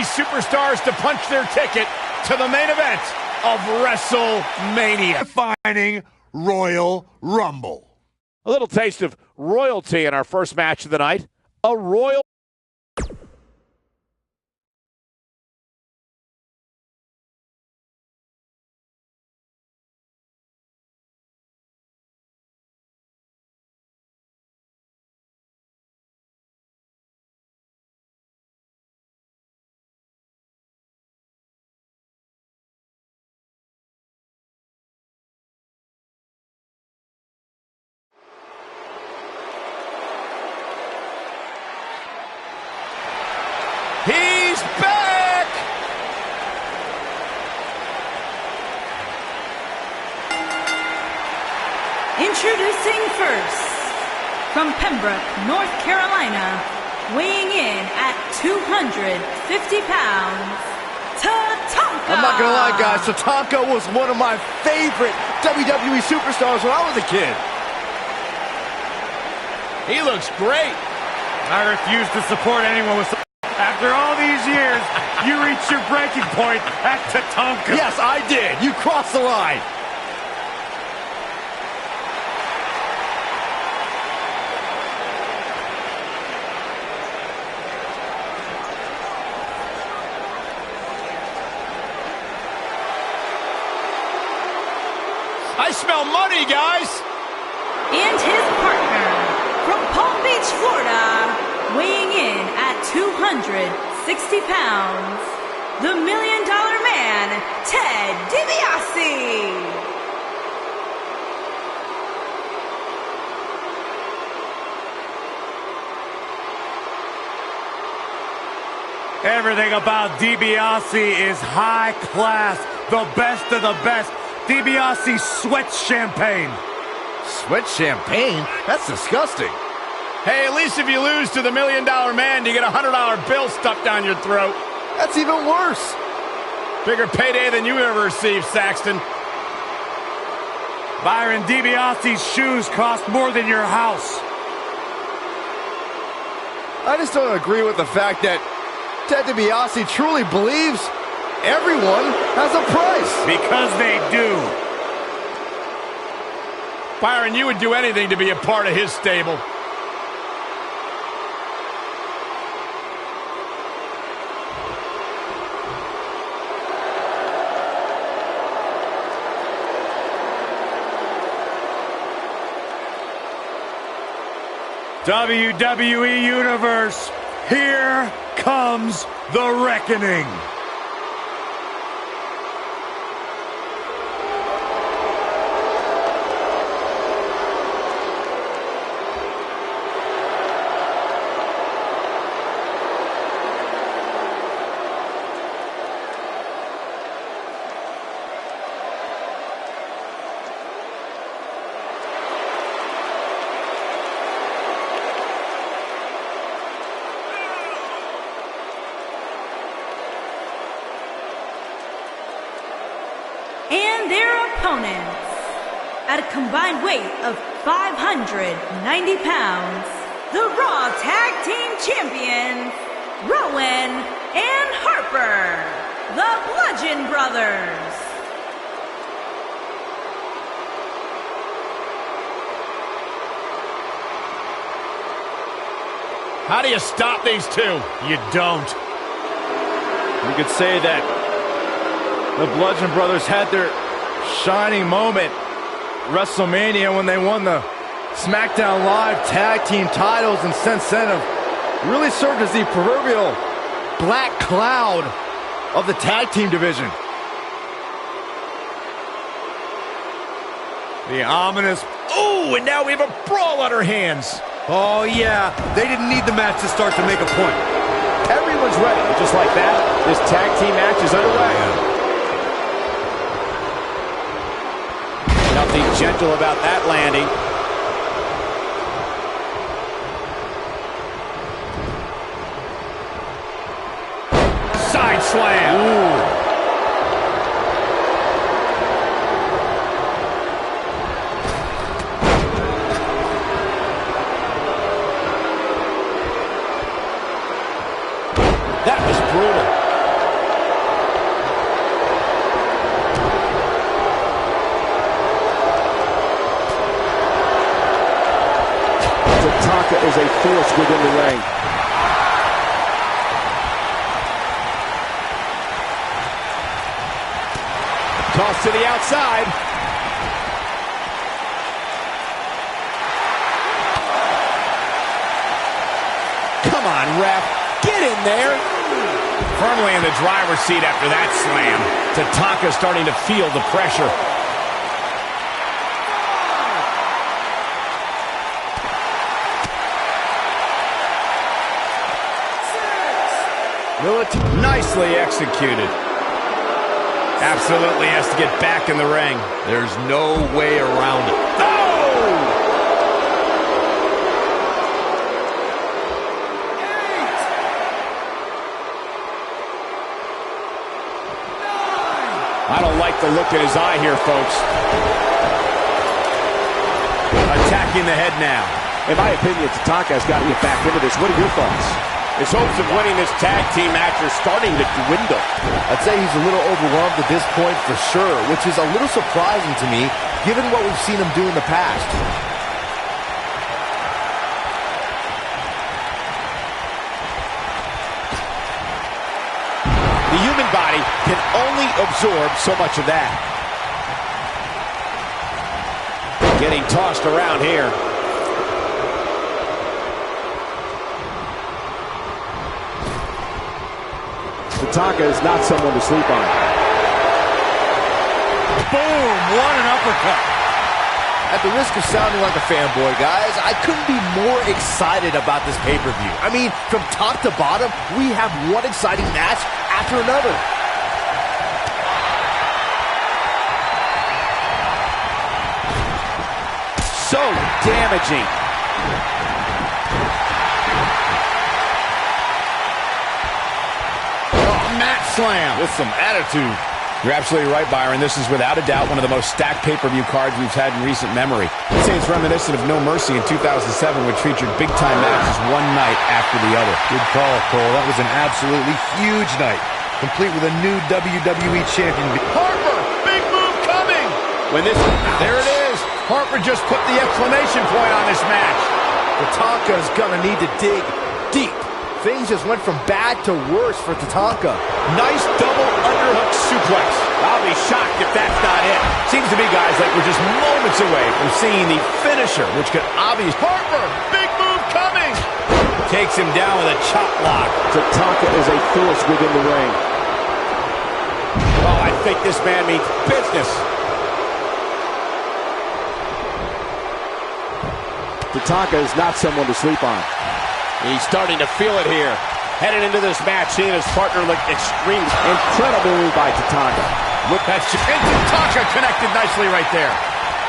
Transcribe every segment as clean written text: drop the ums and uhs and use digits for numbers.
superstars to punch their ticket to the main event of WrestleMania. Defining Royal Rumble. A little taste of royalty in our first match of the night. A royal. He's back! Introducing first, from Pembroke, North Carolina, weighing in at 250 pounds, Tatanka! I'm not gonna lie, guys, Tatanka was one of my favorite WWE superstars when I was a kid. He looks great. I refuse to support anyone with... After all these years, you reached your breaking point at Tatanka. Yes, I did. You crossed the line. I smell money, guys. And his partner, from Palm Beach, Florida, weighing in at 260 pounds, the $1 Million Man, Ted DiBiase. Everything about DiBiase is high class, the best of the best. DiBiase sweats champagne. Sweat champagne? That's disgusting. Hey, at least if you lose to the $1 Million Man, you get a $100 bill stuffed down your throat. That's even worse. Bigger payday than you ever received, Saxton. Byron, DiBiase's shoes cost more than your house. I just don't agree with the fact that Ted DiBiase truly believes everyone has a price. Because they do. Byron, you would do anything to be a part of his stable. WWE Universe, here comes the reckoning. And their opponents, at a combined weight of 590 pounds, the Raw Tag Team Champions, Rowan and Harper, the Bludgeon Brothers. How do you stop these two? You don't. You could say that the Bludgeon Brothers had their shining moment WrestleMania when they won the SmackDown Live Tag Team titles, and since then have really served as the proverbial black cloud of the tag team division. The ominous... Ooh, and now we have a brawl on our hands. Oh yeah, they didn't need the match to start to make a point. Everyone's ready. Just like that, this tag team match is underway. Nothing gentle about that landing. Side slam. Ooh. That was brutal. is a force within the ring. Toss to the outside. Come on, ref. Get in there. Firmly in the driver's seat after that slam. Tatanka starting to feel the pressure. Nicely executed. Absolutely has to get back in the ring. There's no way around it. I don't like the look in his eye here, folks. Attacking the head now. In my opinion, Tatanka has got to get back into this. What are your thoughts? His hopes of winning this tag team match are starting to dwindle. I'd say he's a little overwhelmed at this point for sure, which is a little surprising to me, given what we've seen him do in the past. The human body can only absorb so much of that. Getting tossed around here. Tatanka is not someone to sleep on. Boom! What an uppercut. At the risk of sounding like a fanboy, guys, I couldn't be more excited about this pay-per-view. I mean, from top to bottom, we have one exciting match after another. So damaging. Slam with some attitude. You're absolutely right, Byron. This is without a doubt one of the most stacked pay-per-view cards we've had in recent memory. I'd say it's reminiscent of No Mercy in 2007, which featured big-time matches one night after the other. Good call, Cole. That was an absolutely huge night, complete with a new WWE champion. Harper, big move coming. There it is. Harper just put the exclamation point on this match. Tatanka's gonna need to dig deep. Things just went from bad to worse for Tatanka. Nice double underhook suplex. I'll be shocked if that's not it. Seems to be, guys, like we're just moments away from seeing the finisher, which could obviously... Harper, big move coming. Takes him down with a chop block. Tatanka is a force within the ring. Oh, I think this man means business. Tatanka is not someone to sleep on. He's starting to feel it here. Headed into this match, seeing his partner look extremely... Incredible move by Tatanka. Look, and Tatanka connected nicely right there.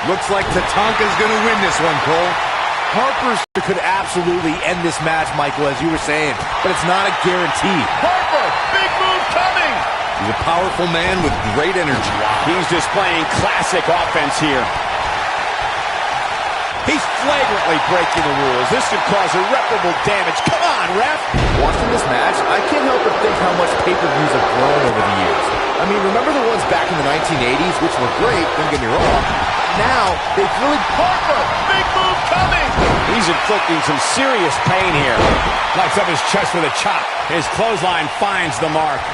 Looks like Tatanka's going to win this one, Cole. Harper could absolutely end this match, Michael, as you were saying, but it's not a guarantee. Harper, big move coming. He's a powerful man with great energy. He's displaying classic offense here. He's flagrantly breaking the rules. This could cause irreparable damage. Come on, ref! Watching this match, I can't help but think how much pay-per-views have grown over the years. I mean, remember the ones back in the 1980s, which were great, don't get me wrong. Now, they've really... Harper! Big move coming! He's inflicting some serious pain here. Lights up his chest with a chop. His clothesline finds the mark.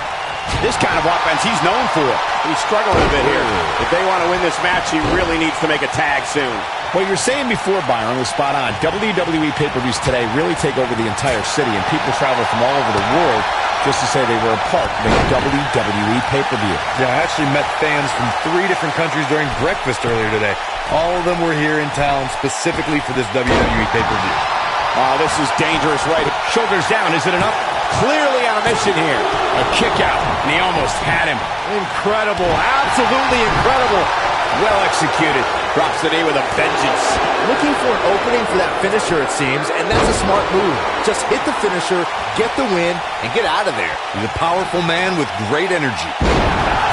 This kind of offense he's known for. He's struggling a bit here. If they want to win this match, he really needs to make a tag soon. What you were saying before, Byron, was spot on. WWE pay-per-views today really take over the entire city, and people travel from all over the world just to say they were a part of the WWE pay-per-view. Yeah, I actually met fans from 3 different countries during breakfast earlier today. All of them were here in town specifically for this WWE pay-per-view. Oh, this is dangerous, right? Shoulders down, is it enough? Clearly on a mission here. A kick out, and he almost had him. Incredible, absolutely incredible. Well executed. Drops the knee with a vengeance. Looking for an opening for that finisher, it seems, and that's a smart move. Just hit the finisher, get the win, and get out of there. He's a powerful man with great energy.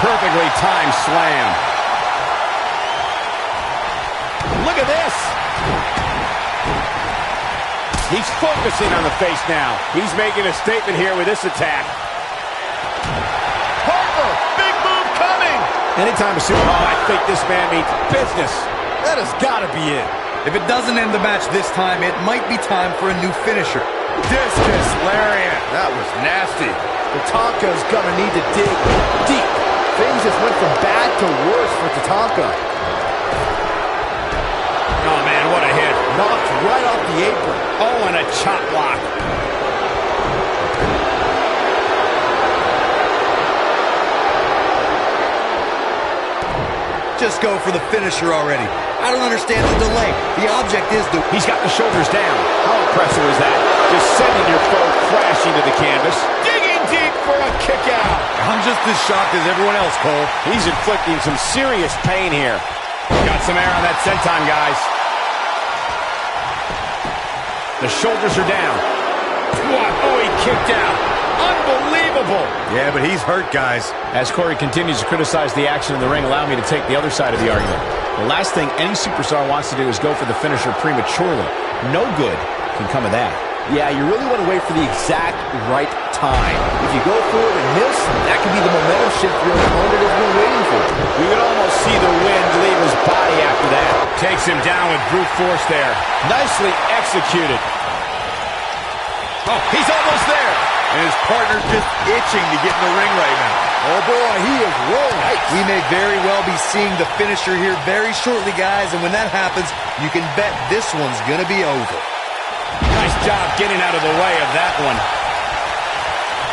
Perfectly timed slam. Look at this. He's focusing on the face now. He's making a statement here with this attack. Harper, big move coming. Anytime a super... Oh, I think this man means business. That has got to be it. If it doesn't end the match this time, it might be time for a new finisher. Discus lariat. That was nasty. Tatanka's gonna need to dig deep. Things just went from bad to worse for Tatanka. Oh, man, what a hit. Knocked right off the apron. Oh, and a chop block. Just go for the finisher already. I don't understand the delay. The object is to... He's got the shoulders down. How impressive is that? Just sending your foe crashing to the canvas. Digging deep for a kick out. I'm just as shocked as everyone else, Cole. He's inflicting some serious pain here. Got some air on that senton, guys. The shoulders are down. What? Oh, he kicked out. Unbelievable. Yeah, but he's hurt, guys. As Corey continues to criticize the action in the ring, allow me to take the other side of the argument. The last thing any superstar wants to do is go for the finisher prematurely. No good can come of that. Yeah, you really want to wait for the exact right time. If you go for it and miss, that could be the momentum shift your opponent has been waiting for. We could almost see the wind leave his body after that. Takes him down with brute force there. Nicely executed. Oh, he's almost there. And his partner's just itching to get in the ring right now. Oh, boy, he is rolling. We may very well be seeing the finisher here very shortly, guys. And when that happens, you can bet this one's going to be over. Nice job getting out of the way of that one.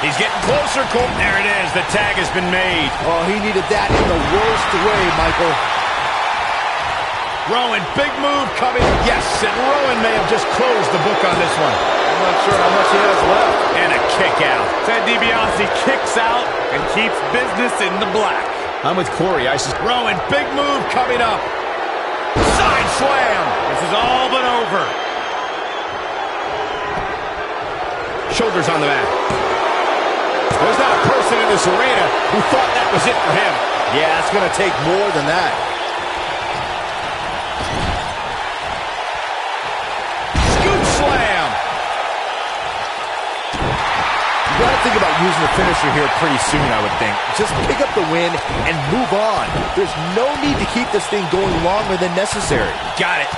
He's getting closer, Cole. There it is. The tag has been made. Oh, he needed that in the worst way, Michael. Rowan, big move coming. Yes, and Rowan may have just closed the book on this one. I'm not sure how much he has left. And a kick out. Ted DiBiase kicks out and keeps business in the black. I'm with Corey. Rowan, big move coming up. Side slam. This is all but over. Shoulders on the mat. There's not a person in this arena who thought that was it for him. Yeah, it's going to take more than that. Scoop slam. You got to think about using the finisher here pretty soon, I would think. Just pick up the win and move on. There's no need to keep this thing going longer than necessary. Got it.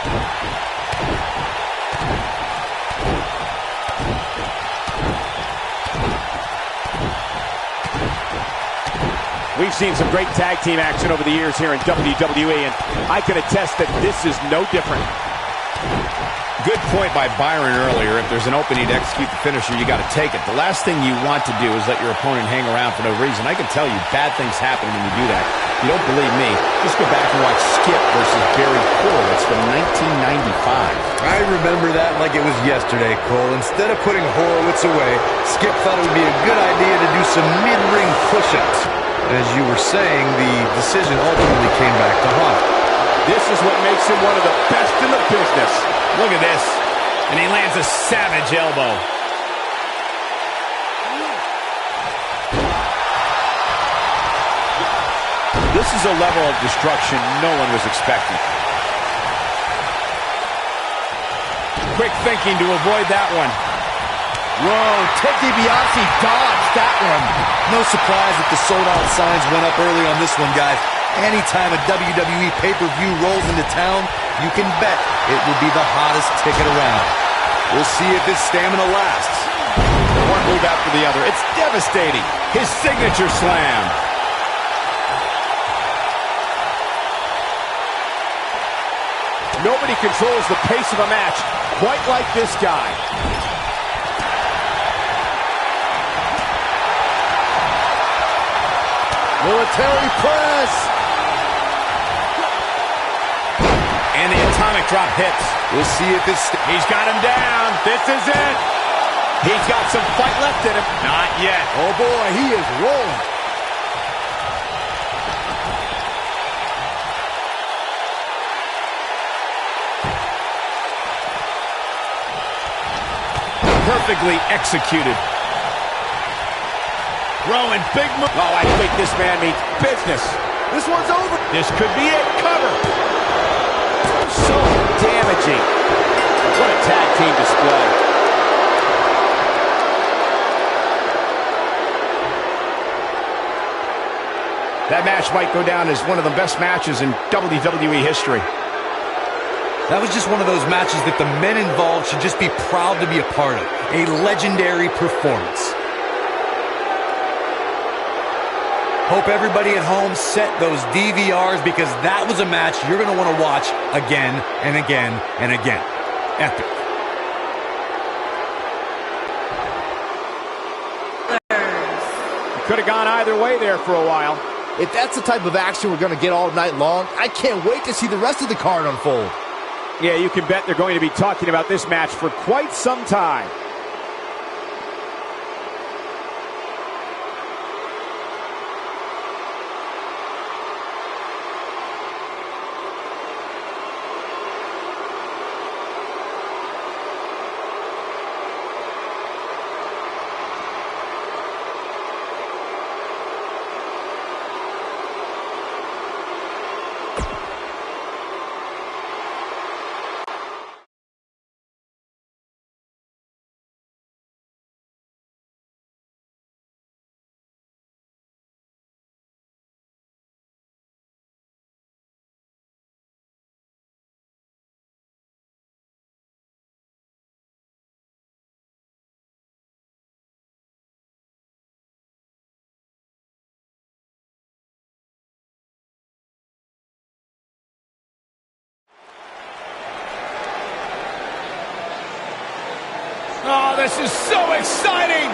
We've seen some great tag team action over the years here in WWE, and I can attest that this is no different. Good point by Byron earlier. If there's an opening to execute the finisher, you got to take it. The last thing you want to do is let your opponent hang around for no reason. I can tell you bad things happen when you do that. If you don't believe me, just go back and watch Skip versus Barry Horowitz from 1995. I remember that like it was yesterday, Cole. Instead of putting Horowitz away, Skip thought it would be a good idea to do some mid-ring push-ups. As you were saying, the decision ultimately came back to haunt. This is what makes him one of the best in the business. Look at this. And he lands a savage elbow. This is a level of destruction no one was expecting. Quick thinking to avoid that one. Whoa, Ted DiBiase dodged that one. No surprise that the sold-out signs went up early on this one, guys. Anytime a WWE pay-per-view rolls into town, you can bet it will be the hottest ticket around. We'll see if his stamina lasts. One move after the other. It's devastating. His signature slam. Nobody controls the pace of a match quite like this guy. Military press. And the atomic drop hits. We'll see if He's got him down. This is it. He's got some fight left in him. Not yet. Oh, boy, he is rolling. Perfectly executed. Rowan, big move. Oh, I think this man means business. This one's over. This could be it. Cover. So damaging. What a tag team display. That match might go down as one of the best matches in WWE history. That was just one of those matches that the men involved should just be proud to be a part of. A legendary performance. Hope everybody at home set those DVRs, because that was a match you're going to want to watch again and again and again. Epic. Could have gone either way there for a while. If that's the type of action we're going to get all night long, I can't wait to see the rest of the card unfold. Yeah, you can bet they're going to be talking about this match for quite some time. Oh, this is so exciting!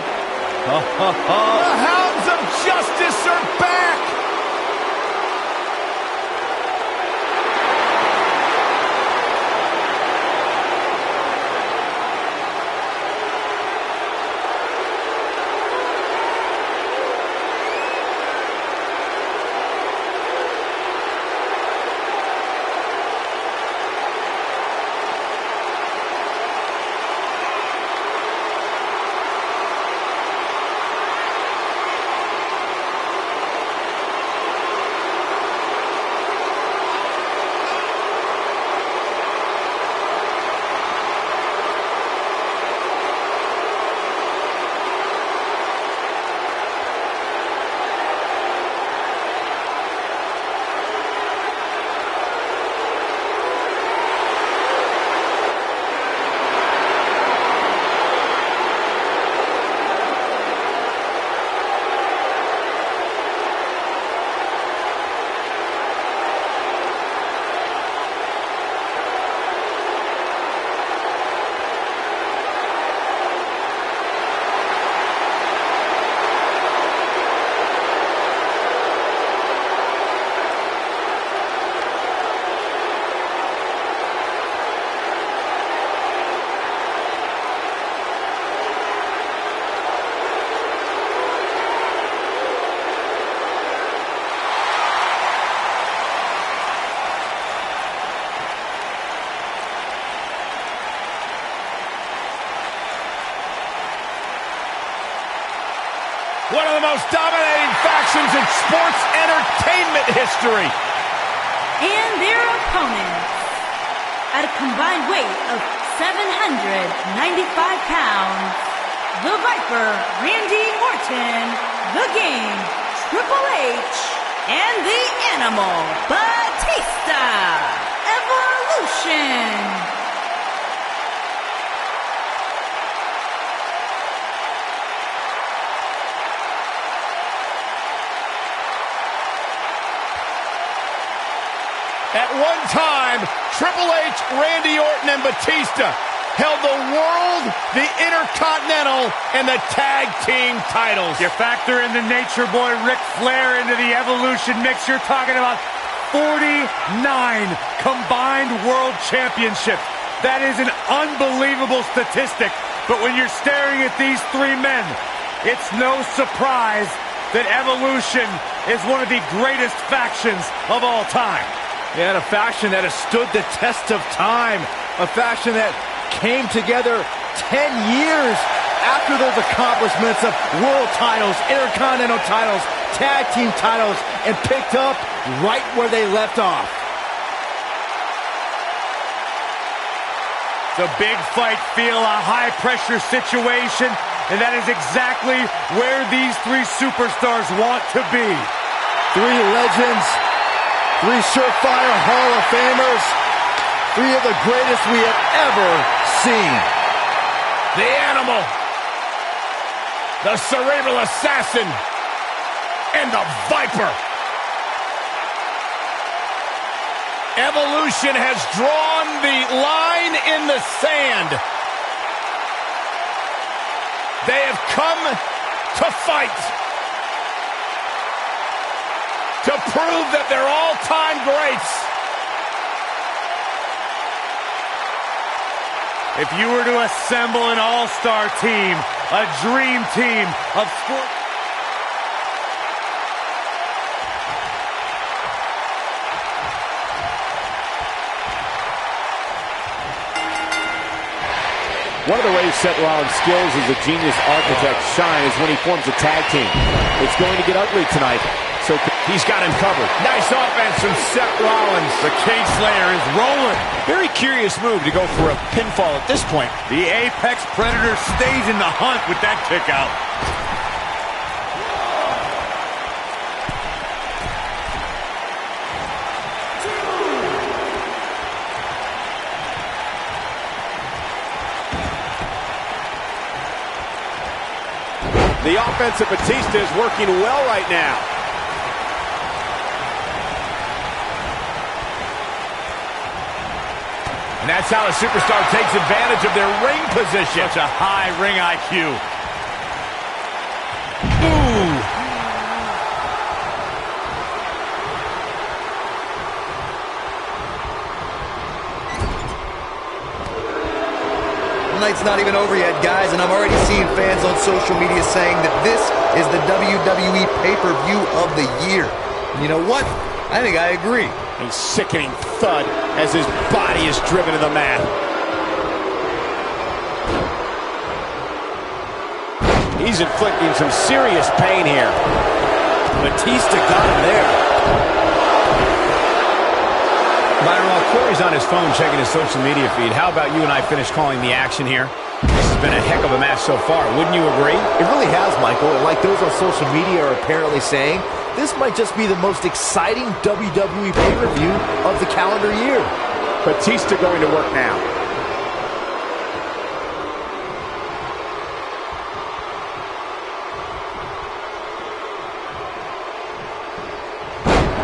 The hounds of justice are back! One of the most dominating factions in sports entertainment history. And their opponents, at a combined weight of 795 pounds, the Viper, Randy Orton, the Game, Triple H, and the Animal, Batista, Evolution. At one time, Triple H, Randy Orton, and Batista held the World, the Intercontinental, and the Tag Team titles. You factor in the Nature Boy Ric Flair into the Evolution mix, you're talking about 49 combined World Championships. That is an unbelievable statistic, but when you're staring at these three men, it's no surprise that Evolution is one of the greatest factions of all time. Yeah, and a faction that has stood the test of time. A faction that came together 10 years after those accomplishments of world titles, intercontinental titles, tag team titles, and picked up right where they left off. It's a big fight feel, a high-pressure situation, and that is exactly where these three superstars want to be. Three legends, three surefire Hall of Famers, Three of the greatest we have ever seen. The Animal, the Cerebral Assassin, and the Viper. Evolution has drawn the line in the sand. They have come to fight, to prove that they're all-time greats. If you were to assemble an all-star team, a dream team of sport... One of the ways Seth Rollins' skills as a genius architect shine is when he forms a tag team. It's going to get ugly tonight, so he's got him covered. Nice offense from Seth Rollins. The King Slayer is rolling. very curious move to go for a pinfall at this point. The Apex Predator stays in the hunt with that kick out. The offense of Batista is working well right now. And that's how a superstar takes advantage of their ring position. Such a high ring IQ. Ooh. The night's not even over yet, guys, and I'm already seeing fans on social media saying that this is the WWE pay-per-view of the year. And you know what? I think I agree. A sickening thud as his body is driven to the mat. He's inflicting some serious pain here. Batista got him there. Byron, while Corey's on his phone checking his social media feed, how about you and I finish calling the action here? This has been a heck of a match so far. Wouldn't you agree? It really has, Michael. And like those on social media are apparently saying, this might just be the most exciting WWE pay-per-view of the calendar year. Batista going to work now.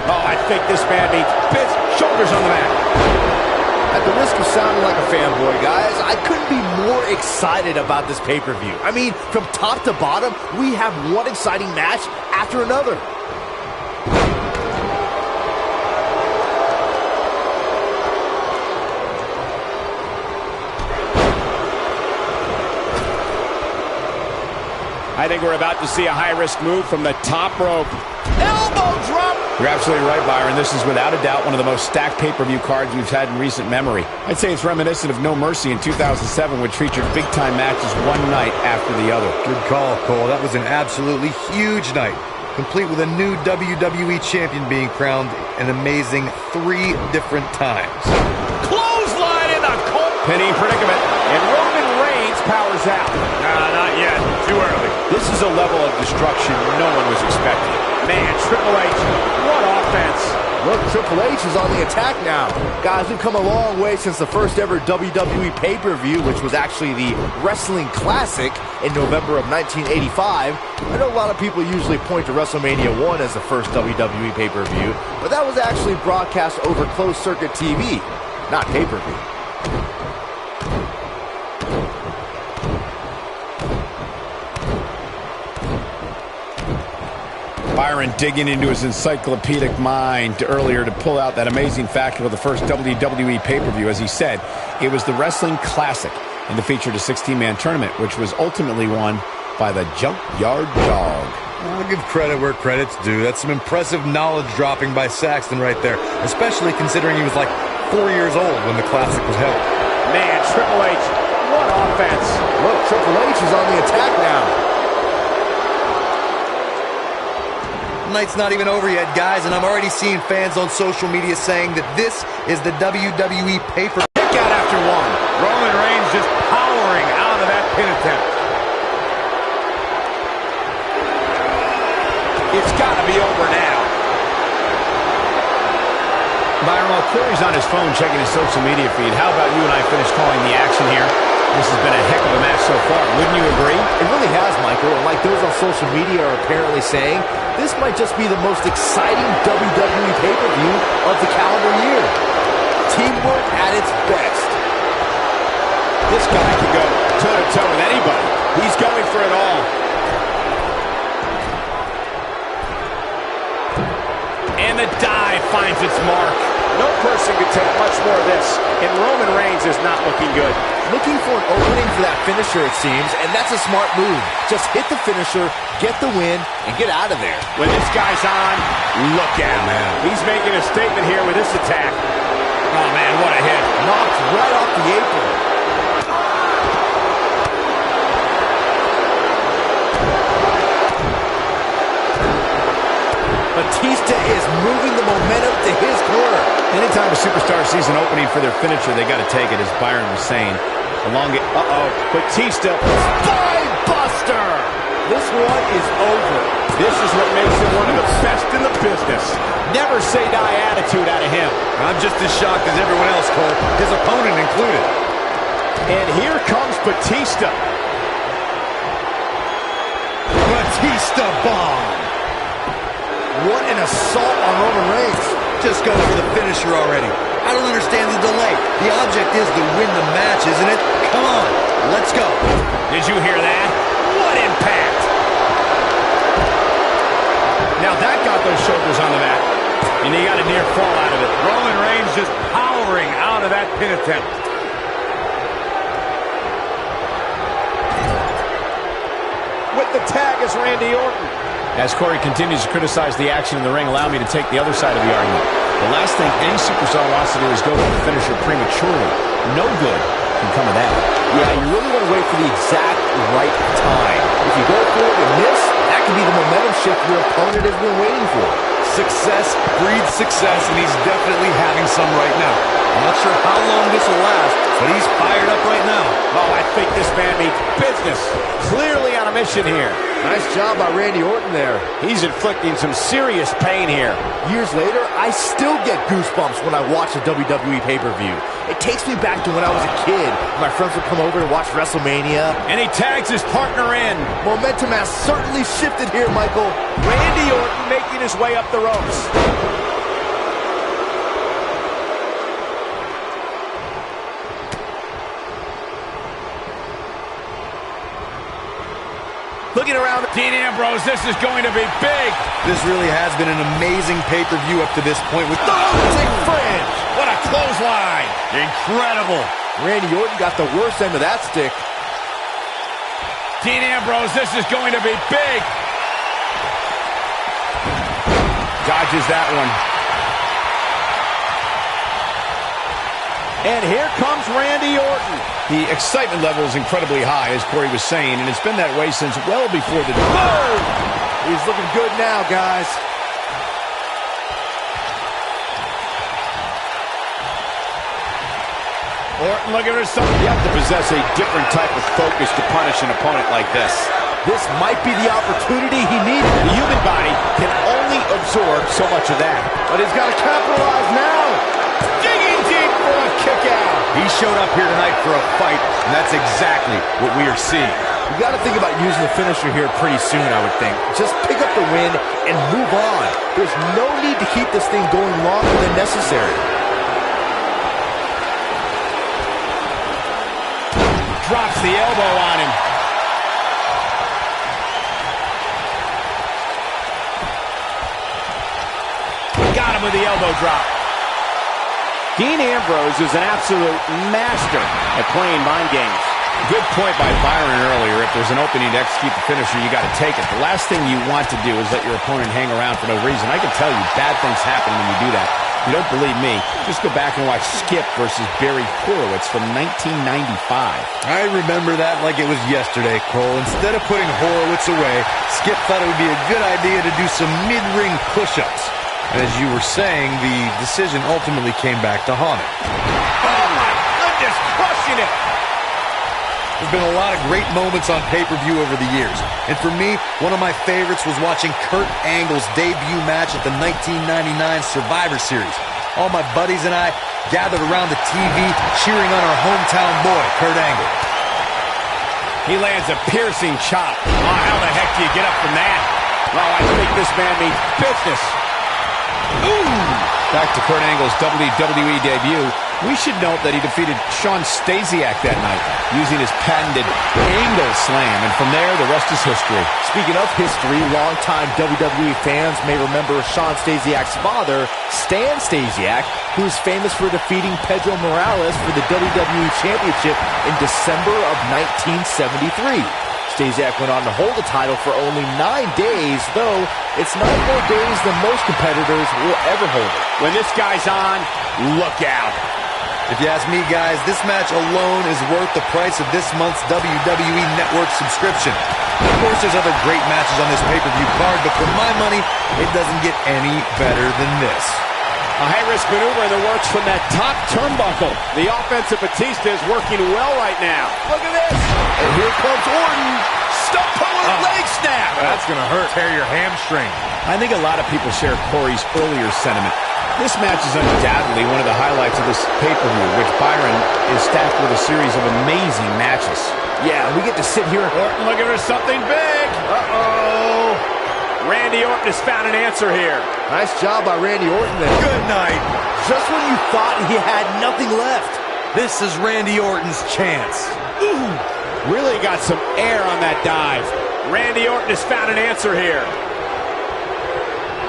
Oh, I think this man needs shoulders on the mat. At the risk of sounding like a fanboy, guys, I couldn't be more excited about this pay-per-view. I mean, from top to bottom, we have one exciting match after another. I think we're about to see a high-risk move from the top rope. Elbow drop. You're absolutely right, Byron. This is without a doubt one of the most stacked pay-per-view cards we've had in recent memory. I'd say it's reminiscent of No Mercy in 2007, which featured big-time matches one night after the other. Good call, Cole. That was an absolutely huge night, complete with a new WWE champion being crowned an amazing 3 different times. Clothesline in the cold. Pinning predicament, and Roman Reigns powers out. Nah, not yet. Too early. This is a level of destruction no one was expecting. Man, Triple H, what offense. Look, Triple H is on the attack now. Guys, we've come a long way since the first ever WWE pay-per-view, which was actually the Wrestling Classic in November of 1985. I know a lot of people usually point to WrestleMania 1 as the first WWE pay-per-view, but that was actually broadcast over closed-circuit TV, not pay-per-view. Byron digging into his encyclopedic mind earlier to pull out that amazing fact of the first WWE pay-per-view. As he said, it was the Wrestling Classic, and it featured a 16-man tournament, which was ultimately won by the Junkyard Dog. I'll give credit where credit's due. That's some impressive knowledge dropping by Saxton right there, especially considering he was like 4 years old when the Classic was held. Man, Triple H, what offense. Look, Triple H is on the attack now. The night's not even over yet, guys, and I'm already seeing fans on social media saying that this is the WWE pay-per-view. Kick out after 1. Roman Reigns just powering out of that pin attempt. It's got to be over now. Byron, while Corey's on his phone checking his social media feed, how about you and I finish calling the action here? This has been a heck of a match so far. Wouldn't you agree? It really has, Michael. And like those on social media are apparently saying, this might just be the most exciting WWE pay-per-view of the calendar year. Teamwork at its best. This guy can go toe-to-toe with anybody. He's going for it all. And the dive finds its mark. No person could take much more of this, and Roman Reigns is not looking good. Looking for an opening for that finisher, it seems, and that's a smart move. Just hit the finisher, get the win, and get out of there. When this guy's on, look out. He's making a statement here with this attack. Oh, man, what a hit. Knocked right off the apron. Batista is moving the momentum to his corner. Anytime a superstar sees an opening for their finisher, they got to take it, as Byron was saying. Batista. Spine buster! This one is over. This is what makes him one of the best in the business. Never say die attitude out of him. I'm just as shocked as everyone else, Cole, his opponent included. And here comes Batista. Batista bomb. What an assault on Roman Reigns. Just go for the finisher already. I don't understand the delay. The object is to win the match, isn't it? Come on, let's go. Did you hear that? What impact! Now that got those shoulders on the mat. And he got a near fall out of it. Roman Reigns just powering out of that pin attempt. With the tag is Randy Orton. As Corey continues to criticize the action in the ring, allow me to take the other side of the argument. The last thing any superstar wants to do is go for the finisher prematurely. No good can come of that. Yeah, you really want to wait for the exact right time. If you go for it and miss, that could be the momentum shift your opponent has been waiting for. Success breeds success, and he's definitely having some right now. I'm not sure how long this will last, but he's fired up right now. Oh, I think this man means business. Clearly on a mission here. Nice job by Randy Orton there. He's inflicting some serious pain here. Years later, I still get goosebumps when I watch a WWE pay-per-view. It takes me back to when I was a kid. My friends would come over to watch WrestleMania. And he tags his partner in. Momentum has certainly shifted here, Michael. Randy Orton making his way up the ropes. Looking around, Dean Ambrose, this is going to be big. This really has been an amazing pay-per-view up to this point with Big fringe. What a clothesline. Incredible. Randy Orton got the worst end of that stick. Dean Ambrose, this is going to be big. Dodges that one. And here comes Randy Orton. The excitement level is incredibly high, as Corey was saying, and it's been that way since well before the... Boom! He's looking good now, guys. Orton looking for something. You have to possess a different type of focus to punish an opponent like this. This might be the opportunity he needed. The human body can only absorb so much of that. But he's got to capitalize now. Digging deep for a kick out. He showed up here tonight for a fight, and that's exactly what we are seeing. You got to think about using the finisher here pretty soon, I would think. Just pick up the win and move on. There's no need to keep this thing going longer than necessary. Drops the elbow on him. Got him with the elbow drop. Dean Ambrose is an absolute master at playing mind games. Good point by Byron earlier. If there's an opening to execute the finisher, you got to take it. The last thing you want to do is let your opponent hang around for no reason. I can tell you bad things happen when you do that. If you don't believe me, just go back and watch Skip versus Barry Horowitz from 1995. I remember that like it was yesterday, Cole. Instead of putting Horowitz away, Skip thought it would be a good idea to do some mid-ring push-ups. And as you were saying, the decision ultimately came back to haunt him. Oh my goodness, crushing it! There's been a lot of great moments on pay-per-view over the years. And for me, one of my favorites was watching Kurt Angle's debut match at the 1999 Survivor Series. all my buddies and I gathered around the TV cheering on our hometown boy, Kurt Angle. He lands a piercing chop. Oh, how the heck do you get up from that? Well, I think this man means business. Ooh! Back to Kurt Angle's WWE debut. We should note that he defeated Shawn Stasiak that night using his patented Angle Slam, and from there, the rest is history. Speaking of history, longtime WWE fans may remember Shawn Stasiak's father, Stan Stasiak, who is famous for defeating Pedro Morales for the WWE Championship in December of 1973. Stasiak went on to hold the title for only 9 days, though it's 9 more days than most competitors will ever hold it. When this guy's on, look out. If you ask me, guys, this match alone is worth the price of this month's WWE Network subscription. Of course, there's other great matches on this pay-per-view card, but for my money, it doesn't get any better than this. A high-risk maneuver in the works from that top turnbuckle. The offensive Batista is working well right now. Look at this. And here comes Orton. Stump puller leg snap. That's going to hurt. Tear your hamstring. I think a lot of people share Corey's earlier sentiment. This match is undoubtedly one of the highlights of this pay-per-view, which Byron is stacked with a series of amazing matches. Yeah, we get to sit here. Orton looking for something big. Uh-oh. Randy Orton has found an answer here. Nice job by Randy Orton there. Good night. Just when you thought he had nothing left. This is Randy Orton's chance. Ooh, really got some air on that dive. Randy Orton has found an answer here.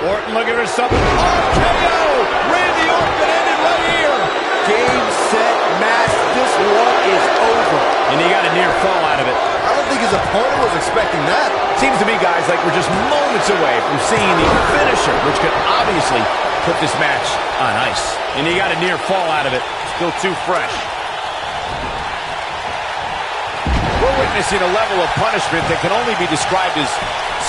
Orton looking for something. Oh, KO! Randy Orton ended right here. Game, set, match. This one is over. And he got a near fall out of it. I don't think his opponent was expecting that. Seems to me, guys, like we're just moments away from seeing the finisher, which could obviously put this match on ice. And he got a near fall out of it. Still too fresh. We're witnessing a level of punishment that can only be described as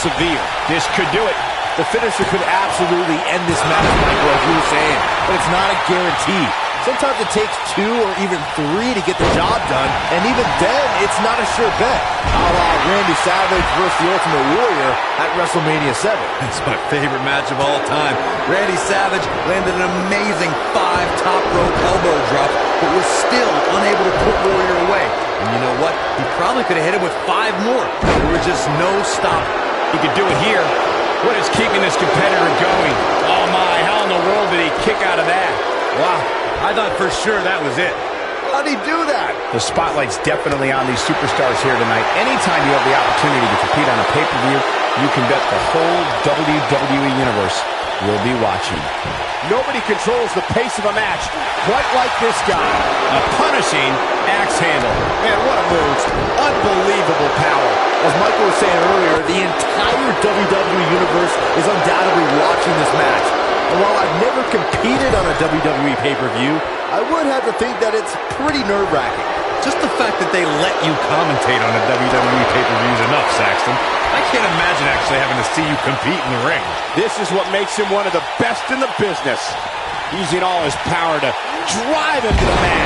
severe. This could do it. The finisher could absolutely end this match, Michael, as you were saying, but it's not a guarantee. Sometimes it takes 2 or even 3 to get the job done, and even then, it's not a sure bet. A la Randy Savage versus the Ultimate Warrior at WrestleMania 7. It's my favorite match of all time. Randy Savage landed an amazing 5 top rope elbow drop, but was still unable to put Warrior away. And you know what? He probably could have hit him with 5 more. There was just no stop. He could do it here. What is keeping this competitor going? Oh my, how in the world did he kick out of that? Wow, I thought for sure that was it. How'd he do that? The spotlight's definitely on these superstars here tonight. Anytime you have the opportunity to compete on a pay-per-view, you can bet the whole WWE Universe will be watching. Nobody controls the pace of a match quite like this guy. A punishing axe handle. Man, what a move. Unbelievable power. As Michael was saying earlier, the entire WWE Universe is undoubtedly watching this match. And while I've never competed on a WWE pay-per-view, I would have to think that it's pretty nerve-wracking. Just the fact that they let you commentate on a WWE pay-per-view is enough, Saxton. I can't imagine actually having to see you compete in the ring. This is what makes him one of the best in the business. Using all his power to drive him to the mat.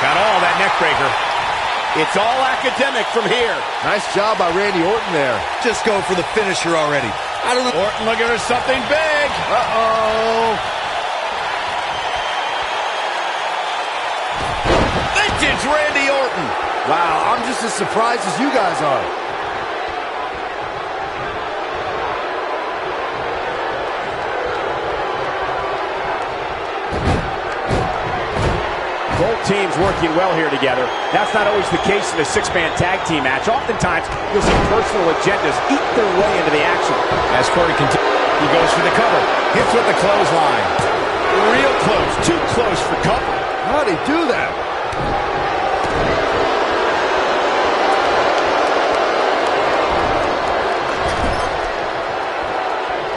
Got all that neck breaker. It's all academic from here. Nice job by Randy Orton there. Just go for the finisher already. I don't know. Orton looking for something big. Uh-oh. Vintage Randy Orton. Wow, I'm just as surprised as you guys are. Both teams working well here together. That's not always the case in a 6-man tag team match. Oftentimes, you'll see personal agendas eat their way into the action. As Corey continues, he goes for the cover. Hits with the clothesline. Real close. Too close for cover. How'd he do that?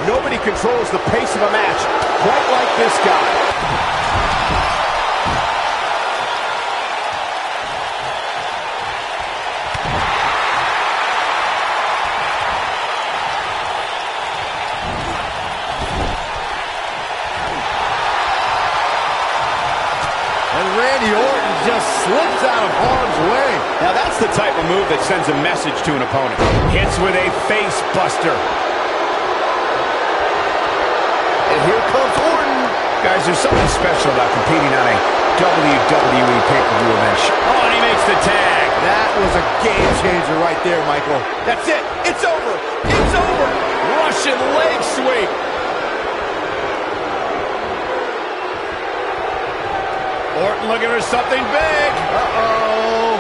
Nobody controls the pace of a match quite like this guy. Randy Orton just slips out of harm's way. Now that's the type of move that sends a message to an opponent. Hits with a face buster. And here comes Orton. Guys, there's something special about competing on a WWE pay-per-view event. Oh, and he makes the tag. That was a game changer right there, Michael. That's it. It's over. It's over. Russian leg sweep. Orton looking for something big. Uh-oh.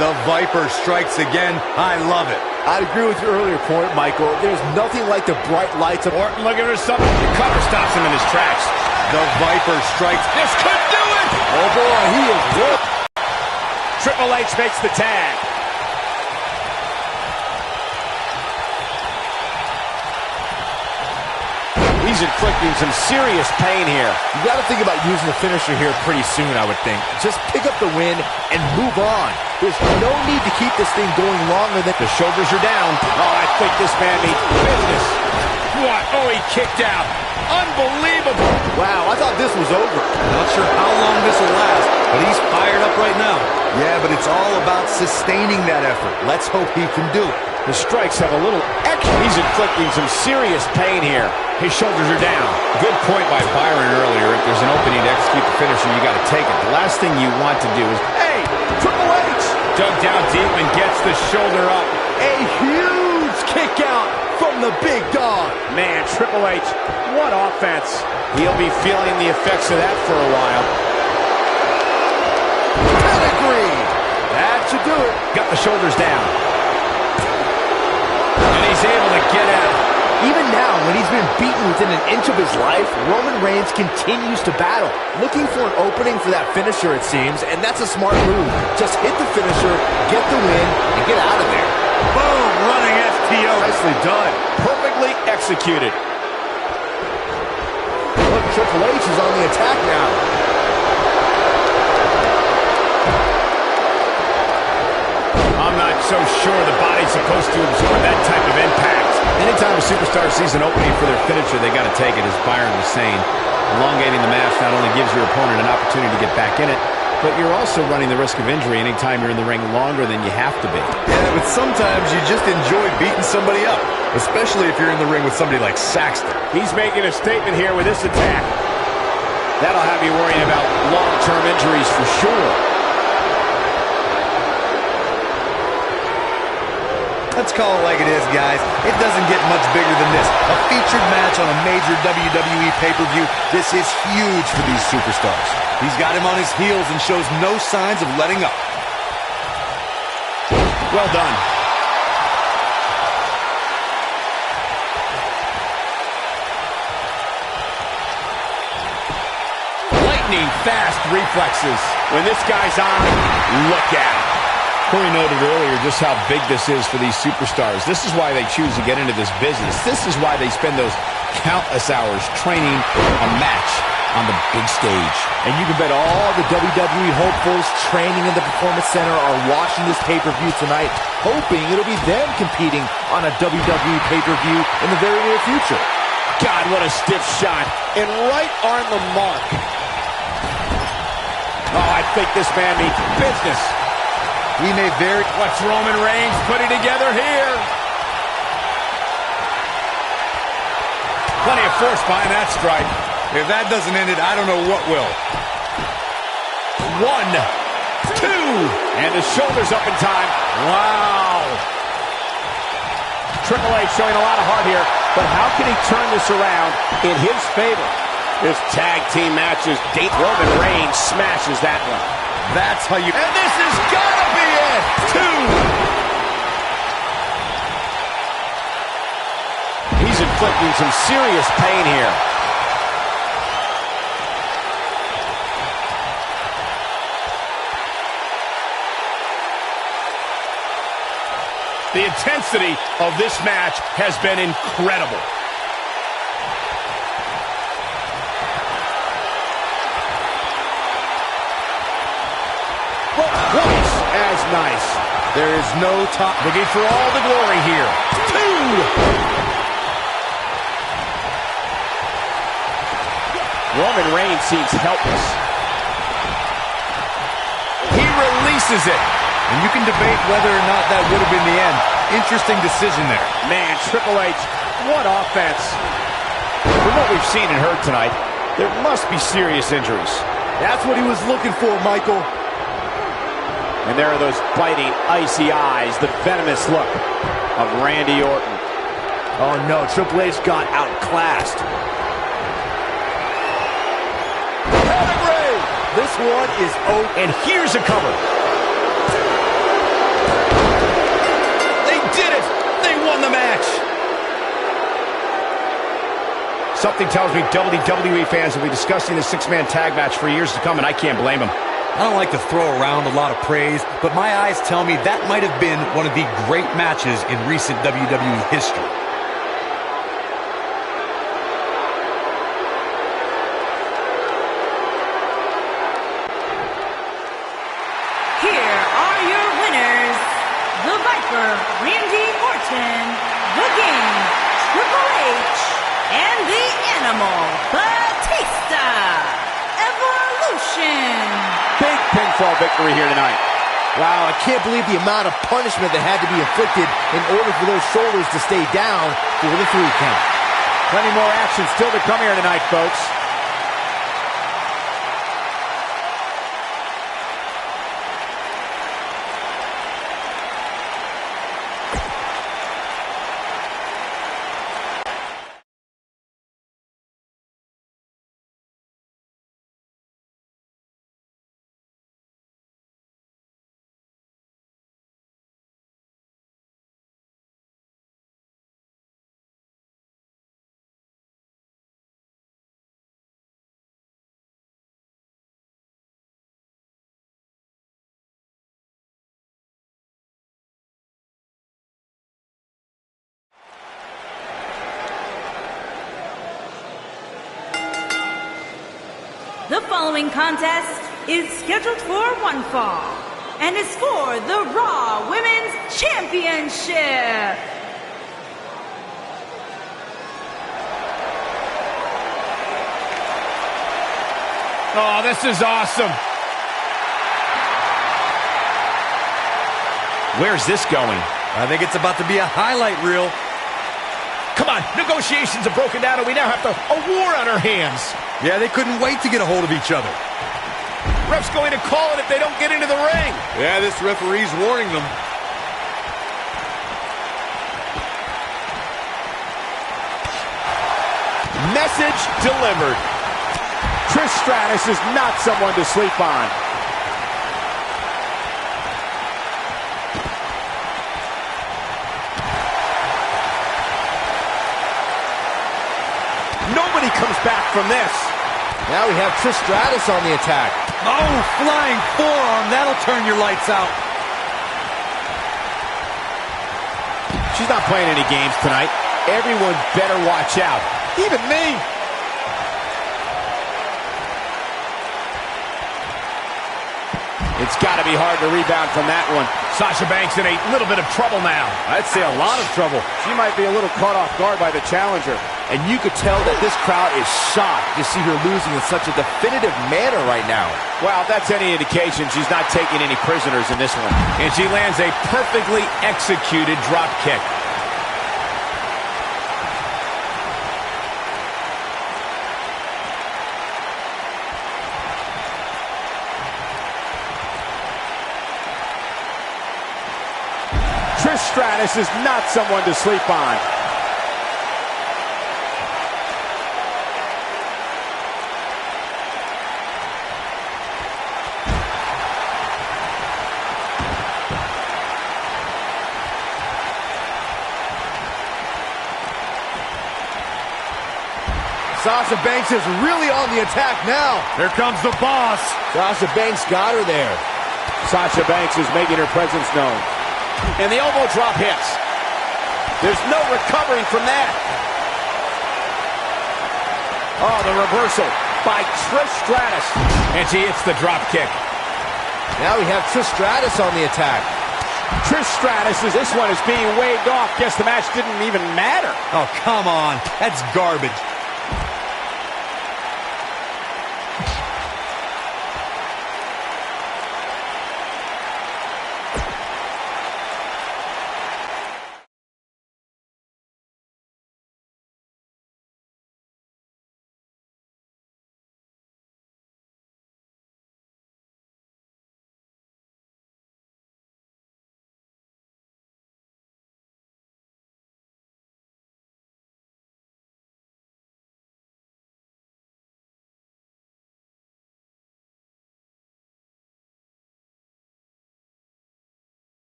The Viper strikes again. I love it. I'd agree with your earlier point, Michael. There's nothing like the bright lights of Orton looking for something. The cover stops him in his tracks. The Viper strikes. This could do it. Oh boy, he is good. Triple H makes the tag. He's inflicting some serious pain here. You got to think about using the finisher here pretty soon, I would think. Just pick up the win and move on. There's no need to keep this thing going longer than... The shoulders are down. Oh, I think this man means business. What? Oh, he kicked out. Unbelievable. Wow, I thought this was over. Not sure how long this will last, but he's fired up right now. Yeah, but it's all about sustaining that effort. Let's hope he can do it. The strikes have a little extra. He's inflicting some serious pain here. His shoulders are down. Good point by Byron earlier. If there's an opening to execute the finisher, you got to take it. The last thing you want to do is, Hey, Triple H! dug down deep and gets the shoulder up. A huge kick out from the big dog. Man, Triple H, what offense. He'll be feeling the effects of that for a while. Pedigree. That should do it. Got the shoulders down. And he's able to get out. Even now, when he's been beaten within an inch of his life, Roman Reigns continues to battle, looking for an opening for that finisher, it seems, and that's a smart move. Just hit the finisher, get the win, and get out of there. Boom, running STO. Nicely done. Perfectly executed. Look, Triple H is on the attack now. I'm not so sure the body's supposed to absorb that type of impact. Anytime a superstar sees an opening for their finisher, they got to take it, as Byron was saying. Elongating the match not only gives your opponent an opportunity to get back in it, but you're also running the risk of injury anytime you're in the ring longer than you have to be. Yeah, but sometimes you just enjoy beating somebody up, especially if you're in the ring with somebody like Saxton. He's making a statement here with this attack. That'll have you worrying about long-term injuries for sure. Let's call it like it is, guys. It doesn't get much bigger than this. A featured match on a major WWE pay-per-view. This is huge for these superstars. He's got him on his heels and shows no signs of letting up. Well done. Lightning fast reflexes. When this guy's on, look out. Corey noted earlier just how big this is for these superstars. This is why they choose to get into this business. This is why they spend those countless hours training a match on the big stage. And you can bet all the WWE hopefuls training in the Performance Center are watching this pay-per-view tonight, hoping it'll be them competing on a WWE pay-per-view in the very near future. God, what a stiff shot. And right on the mark. Oh, I think this man means business. He may very... What's Roman Reigns putting together here? Plenty of force behind that strike. If that doesn't end it, I don't know what will. 1, 2, and the shoulders up in time. Wow. Triple H showing a lot of heart here, but how can he turn this around in his favor? This tag team match is deep. Roman Reigns smashes that one. That's how you... And this has got to be it. 2. He's inflicting some serious pain here. The intensity of this match has been incredible. Twice as nice. There is no top... Looking for all the glory here. 2. Roman Reigns seems helpless. He releases it. And you can debate whether or not that would have been the end, Interesting decision there. Man, Triple H, what offense. From what we've seen and heard tonight, there must be serious injuries. That's what he was looking for, Michael. And there are those biting, icy eyes, the venomous look of Randy Orton. Oh no, Triple H got outclassed. Pedigree! This one is over. And here's a cover. They did it! They won the match! Something tells me WWE fans will be discussing the six-man tag match for years to come, and I can't blame them. I don't like to throw around a lot of praise, but my eyes tell me that might have been one of the great matches in recent WWE history. Here are your winners. The Viper, Randy Orton. The Game, Triple H. And the Animal, Batista. Evolution. Big pinfall victory here tonight. Wow, I can't believe the amount of punishment that had to be inflicted in order for those shoulders to stay down for the 3 count. Plenty more action still to come here tonight, folks. The following contest is scheduled for one fall and is for the Raw Women's Championship. Oh, this is awesome. Where's this going? I think it's about to be a highlight reel. Come on, negotiations have broken down and we now have a war on our hands. Yeah, they couldn't wait to get a hold of each other. Ref's going to call it if they don't get into the ring. Yeah, this referee's warning them. Message delivered. Trish Stratus is not someone to sleep on. Nobody comes back from this. Now we have Trish Stratus on the attack. Oh, flying forearm. That'll turn your lights out. She's not playing any games tonight. Everyone better watch out. Even me. It's got to be hard to rebound from that one. Sasha Banks in a little bit of trouble now. I'd say a lot of trouble. She might be a little caught off guard by the challenger. And you could tell that this crowd is shocked to see her losing in such a definitive manner right now. Well, if that's any indication, she's not taking any prisoners in this one. And she lands a perfectly executed drop kick. Trish Stratus is not someone to sleep on. Sasha Banks is really on the attack now. Here comes the boss. Sasha Banks got her there. Sasha Banks is making her presence known. And the elbow drop hits. There's no recovering from that. Oh, the reversal by Trish Stratus. And she hits the drop kick. Now we have Trish Stratus on the attack. Trish Stratus, as this one is being waved off. Guess the match didn't even matter. Oh, come on. That's garbage.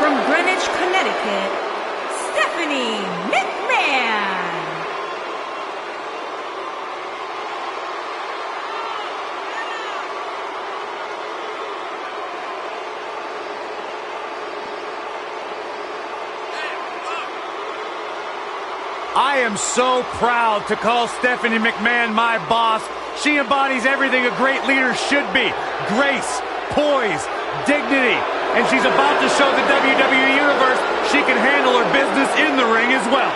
from Greenwich, Connecticut, Stephanie McMahon. I am so proud to call Stephanie McMahon my boss. She embodies everything a great leader should be. Grace, poise, dignity. And she's about to show the WWE Universe she can handle her business in the ring as well.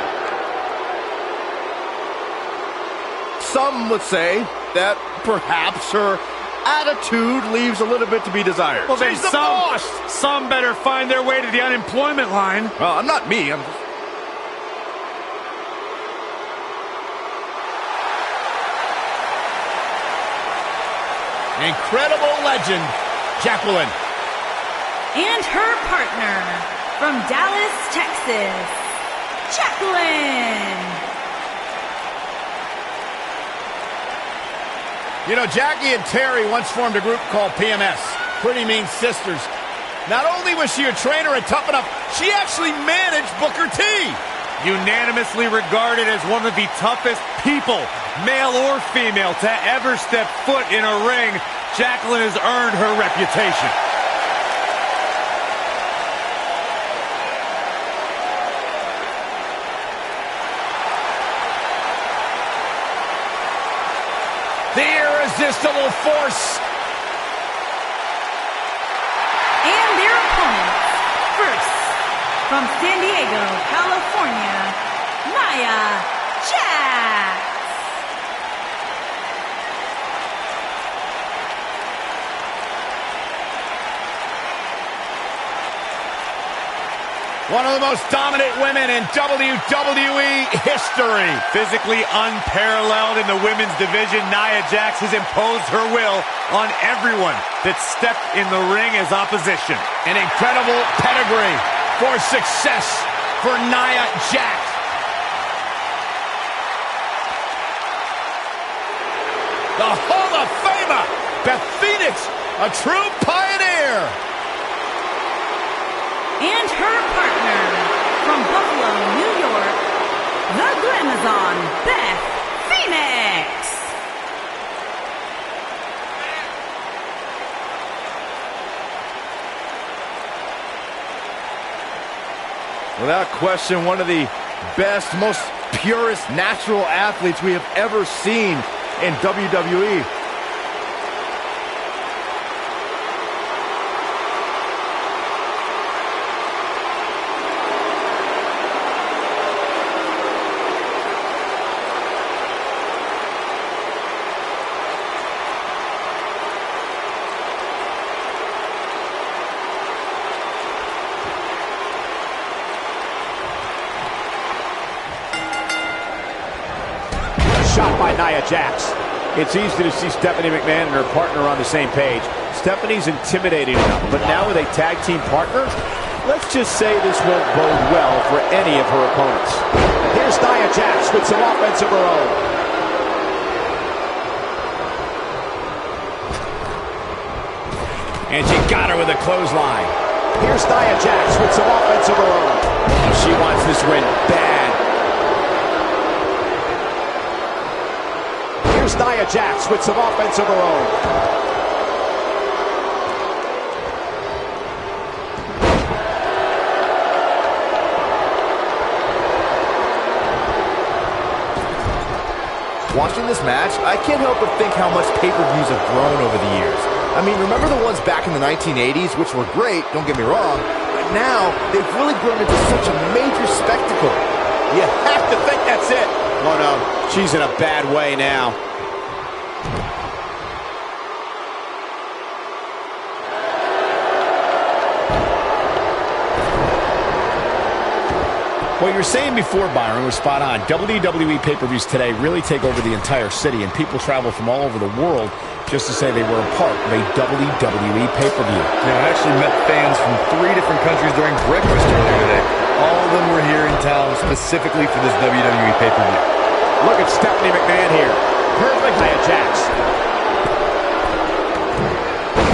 Some would say that perhaps her attitude leaves a little bit to be desired. Well, then some better find their way to the unemployment line. Well, I'm not me. I'm just... Incredible legend, Jacqueline. And her partner from Dallas, Texas, Jacqueline. You know, Jackie and Terry once formed a group called PMS, Pretty Mean Sisters. Not only was she a trainer at Tough Enough, she actually managed Booker T. Unanimously regarded as one of the toughest people, male or female, to ever step foot in a ring, Jacqueline has earned her reputation. The irresistible force. And their opponents, first, from San Diego, California, Nia Jax. One of the most dominant women in WWE history. Physically unparalleled in the women's division, Nia Jax has imposed her will on everyone that stepped in the ring as opposition. An incredible pedigree for success for Nia Jax. The Hall of Famer, Beth Phoenix, a true pioneer. And her partner, from Buffalo, New York, the Glamazon, Beth Phoenix. Without question, one of the best, most purest natural athletes we have ever seen in WWE. Shot by Nia Jax. It's easy to see Stephanie McMahon and her partner on the same page. Stephanie's intimidating enough, but now with a tag team partner, let's just say this won't bode well for any of her opponents. Here's Nia Jax with some offense of her own. And she got her with a clothesline. Here's Nia Jax with some offense of her own. She wants this win bad. Here's Nia Jax with some offense of her own. Watching this match, I can't help but think how much pay-per-views have grown over the years. I mean, remember the ones back in the 1980s, which were great, don't get me wrong, but now they've really grown into such a major spectacle. You have to think that's it. Oh no, she's in a bad way now. What you were saying before, Byron, was spot on. WWE pay-per-views today really take over the entire city, and people travel from all over the world just to say they were a part of a WWE pay-per-view. Yeah, I actually met fans from 3 different countries during breakfast earlier today. All of them were here in town specifically for this WWE pay-per-view. Look at Stephanie McMahon here. Perfect Nia Jax.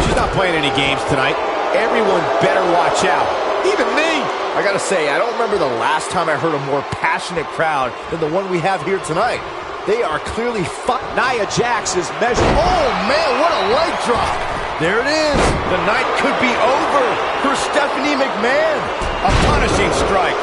She's not playing any games tonight. Everyone better watch out. Even me. I gotta say, I don't remember the last time I heard a more passionate crowd than the one we have here tonight. They are clearly Nia Jax is measured. Oh, man, what a leg drop. There it is. The night could be over for Stephanie McMahon. A punishing strike.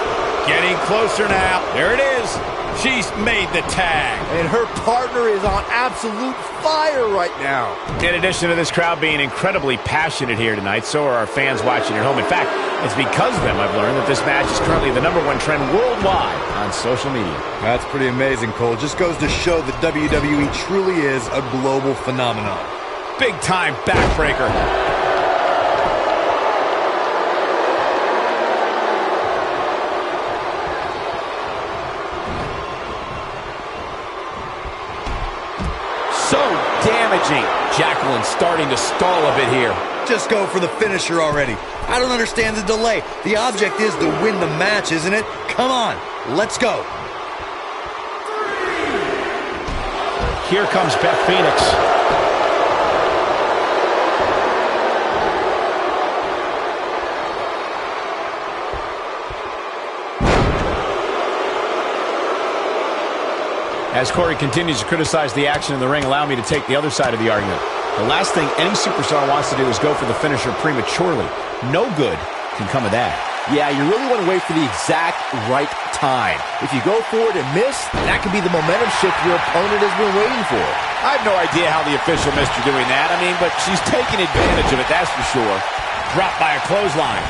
Getting closer now. There it is. She's made the tag. And her partner is on absolute fire right now. In addition to this crowd being incredibly passionate here tonight, so are our fans watching at home. In fact, it's because of them I've learned that this match is currently the #1 trend worldwide on social media. That's pretty amazing, Cole. Just goes to show that WWE truly is a global phenomenon. Big time backbreaker. So damaging. Jacqueline starting to stall a bit here. Just go for the finisher already. I don't understand the delay. The object is to win the match, isn't it? Come on, let's go. Here comes Beth Phoenix. As Corey continues to criticize the action in the ring, allow me to take the other side of the argument. The last thing any superstar wants to do is go for the finisher prematurely. No good can come of that. Yeah, you really want to wait for the exact right time. If you go for it and miss, that could be the momentum shift your opponent has been waiting for. I have no idea how the official missed her doing that. I mean, but she's taking advantage of it, that's for sure. Dropped by a clothesline.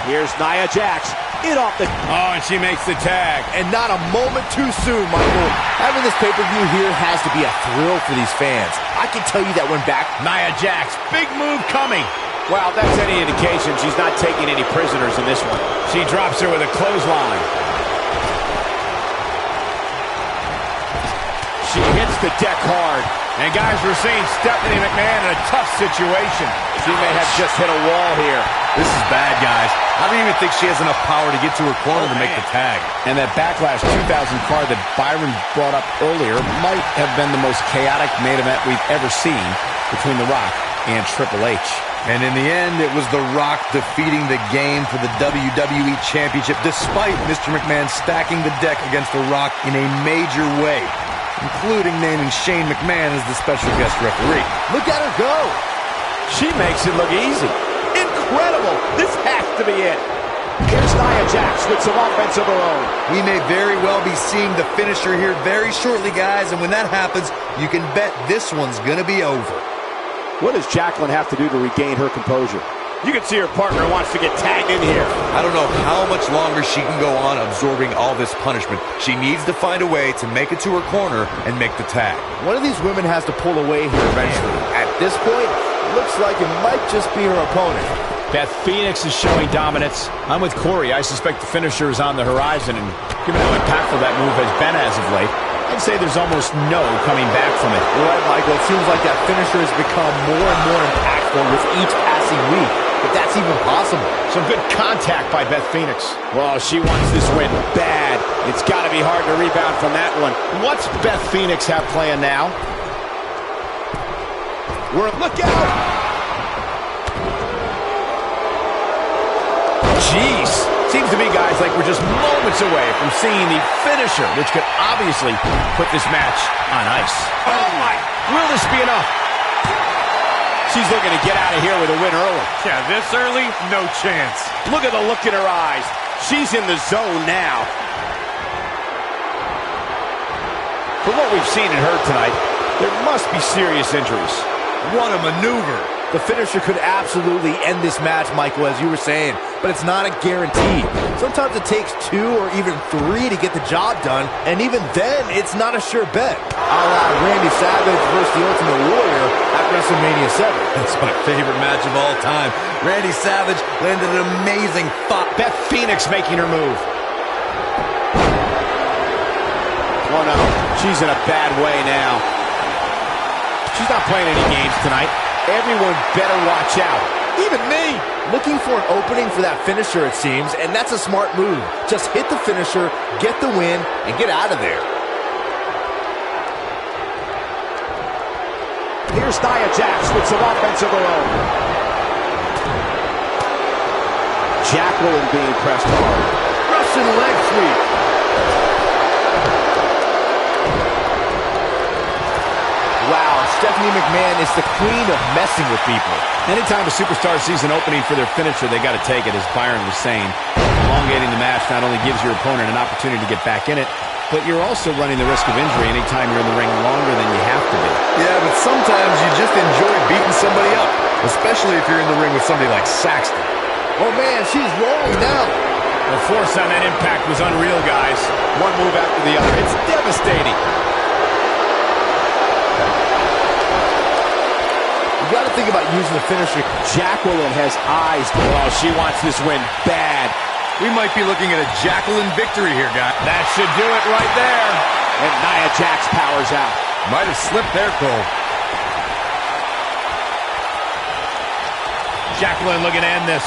Here's Nia Jax. In off the... Oh, and she makes the tag. And not a moment too soon, Michael. Having this pay-per-view here has to be a thrill for these fans. I can tell you that when back... Nia Jax, big move coming. Well, that's any indication she's not taking any prisoners in this one. She drops her with a clothesline. She hits the deck hard. And guys, we're seeing Stephanie McMahon in a tough situation. She may have just hit a wall here. This is bad, guys. I don't even think she has enough power to get to her corner to make the tag. And that Backlash 2000 card that Byron brought up earlier might have been the most chaotic main event we've ever seen between The Rock and Triple H. And in the end, it was The Rock defeating the game for the WWE Championship, despite Mr. McMahon stacking the deck against The Rock in a major way, including naming Shane McMahon as the special guest referee. Look at her go. She makes it look easy. Incredible. This has to be it. Here's Nia Jax with some offense of her own. We may very well be seeing the finisher here very shortly, guys, and when that happens, you can bet this one's going to be over. What does Jacqueline have to do to regain her composure? You can see her partner wants to get tagged in here. I don't know how much longer she can go on absorbing all this punishment. She needs to find a way to make it to her corner and make the tag. One of these women has to pull away here eventually. At this point, it looks like it might just be her opponent. Beth Phoenix is showing dominance. I'm with Corey. I suspect the finisher is on the horizon, and given how impactful that move has been as of late, I'd say there's almost no coming back from it. You're right, Michael. It seems like that finisher has become more and more impactful with each passing week. If that's even possible. Some good contact by Beth Phoenix. Well, she wants this win bad. It's got to be hard to rebound from that one. What's Beth Phoenix have planned now? Look out! Jeez. Seems to me, guys, like we're just moments away from seeing the finisher, which could obviously put this match on ice. Oh, my. Will this be enough? She's looking to get out of here with a win early. Yeah, this early, no chance. Look at the look in her eyes. She's in the zone now. From what we've seen and heard tonight, there must be serious injuries. What a maneuver. The finisher could absolutely end this match, Michael, as you were saying, but it's not a guarantee. Sometimes it takes 2 or even 3 to get the job done, and even then, it's not a sure bet. A la Randy Savage versus the Ultimate Warrior at WrestleMania 7. That's my favorite match of all time. Randy Savage landed an amazing Beth Phoenix making her move. Oh, no. She's in a bad way now. She's not playing any games tonight. Everyone better watch out. Even me. Looking for an opening for that finisher, it seems, and that's a smart move. Just hit the finisher, get the win, and get out of there. Here's Nia Jax with some offense of her own. Jacqueline being pressed hard. Russian leg sweep. Wow, Stephanie McMahon is the queen of messing with people. Anytime a superstar sees an opening for their finisher, they got to take it, as Byron was saying. Elongating the match not only gives your opponent an opportunity to get back in it, but you're also running the risk of injury anytime you're in the ring longer than you have to be. Yeah, but sometimes you just enjoy beating somebody up, especially if you're in the ring with somebody like Saxton. Oh man, she's rolling now. The force on that impact was unreal, guys. One move after the other. It's devastating. You got to think about using the finisher. Jacqueline has eyes. Oh, she wants this win bad. We might be looking at a Jacqueline victory here, guys. That should do it right there. And Nia Jax powers out. Might have slipped there, Cole. Jacqueline looking to end this.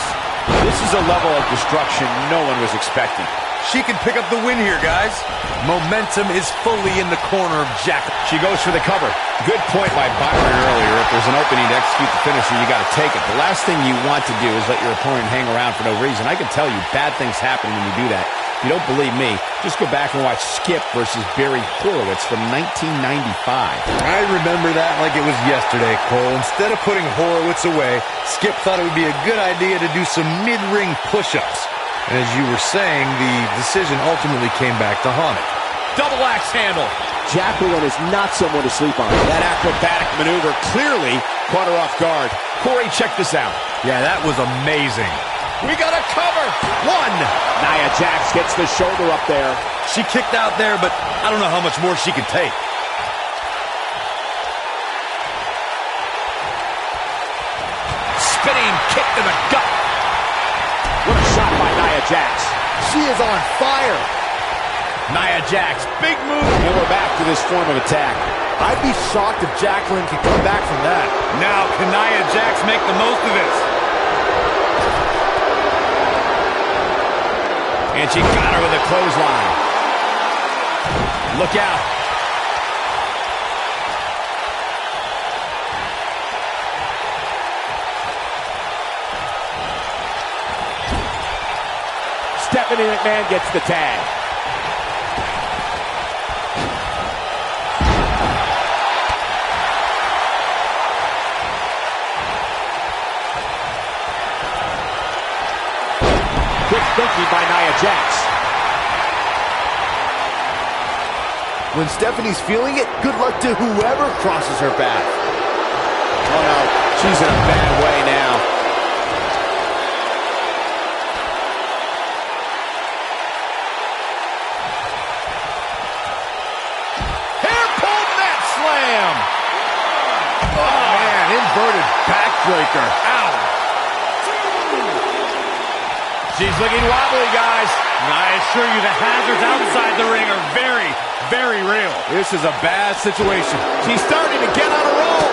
This is a level of destruction no one was expecting. She can pick up the win here, guys. Momentum is fully in the corner of Jacqueline. She goes for the cover. Good point by Byron earlier. If there's an opening to execute the finisher, you got to take it. The last thing you want to do is let your opponent hang around for no reason. I can tell you bad things happen when you do that. If you don't believe me, just go back and watch Skip versus Barry Horowitz from 1995. I remember that like it was yesterday, Cole. Instead of putting Horowitz away, Skip thought it would be a good idea to do some mid-ring push-ups. And as you were saying, the decision ultimately came back to haunt it. Double axe handle. Jacqueline is not someone to sleep on. That acrobatic maneuver clearly caught her off guard. Corey, check this out. Yeah, that was amazing. We got a cover. One. Nia Jax gets the shoulder up there. She kicked out there, but I don't know how much more she can take. Spinning kick to the gut. What a shot by Nia Jax. She is on fire. Nia Jax, big move. And we're back to this form of attack. I'd be shocked if Jacqueline could come back from that. Now, can Nia Jax make the most of this? And she got her with a clothesline. Look out. Stephanie McMahon gets the tag. Quick thinking by Nia Jax. When Stephanie's feeling it, good luck to whoever crosses her path. Oh no, she's in a bad way now. Hair-pulled mat slam. Oh man, inverted backbreaker. Ow. She's looking wobbly, guys. I assure you the hazards outside the ring are very, very real. This is a bad situation. She's starting to get on a roll.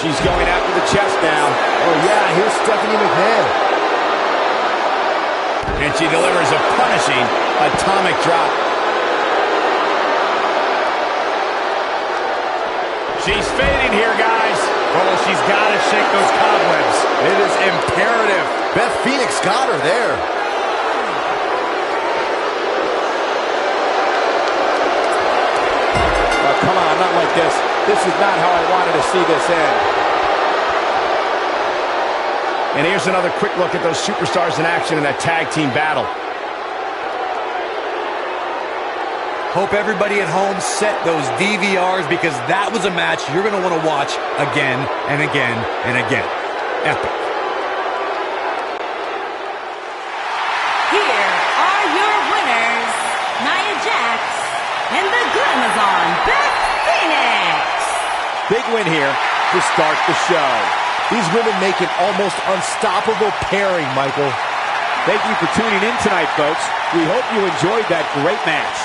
She's going after the chest now. Oh yeah, here's Stephanie McMahon. And she delivers a punishing atomic drop. She's fading here, guys. Oh, she's got to shake those cobwebs. It is imperative. Beth Phoenix got her there. Oh, come on, not like this. This is not how I wanted to see this end. And here's another quick look at those superstars in action in that tag team battle. Hope everybody at home set those DVRs because that was a match you're going to want to watch again and again and again. Epic. Here are your winners, Nia Jax and the Glamazon, Beth Phoenix. Big win here to start the show. These women make an almost unstoppable pairing, Michael. Thank you for tuning in tonight, folks. We hope you enjoyed that great match.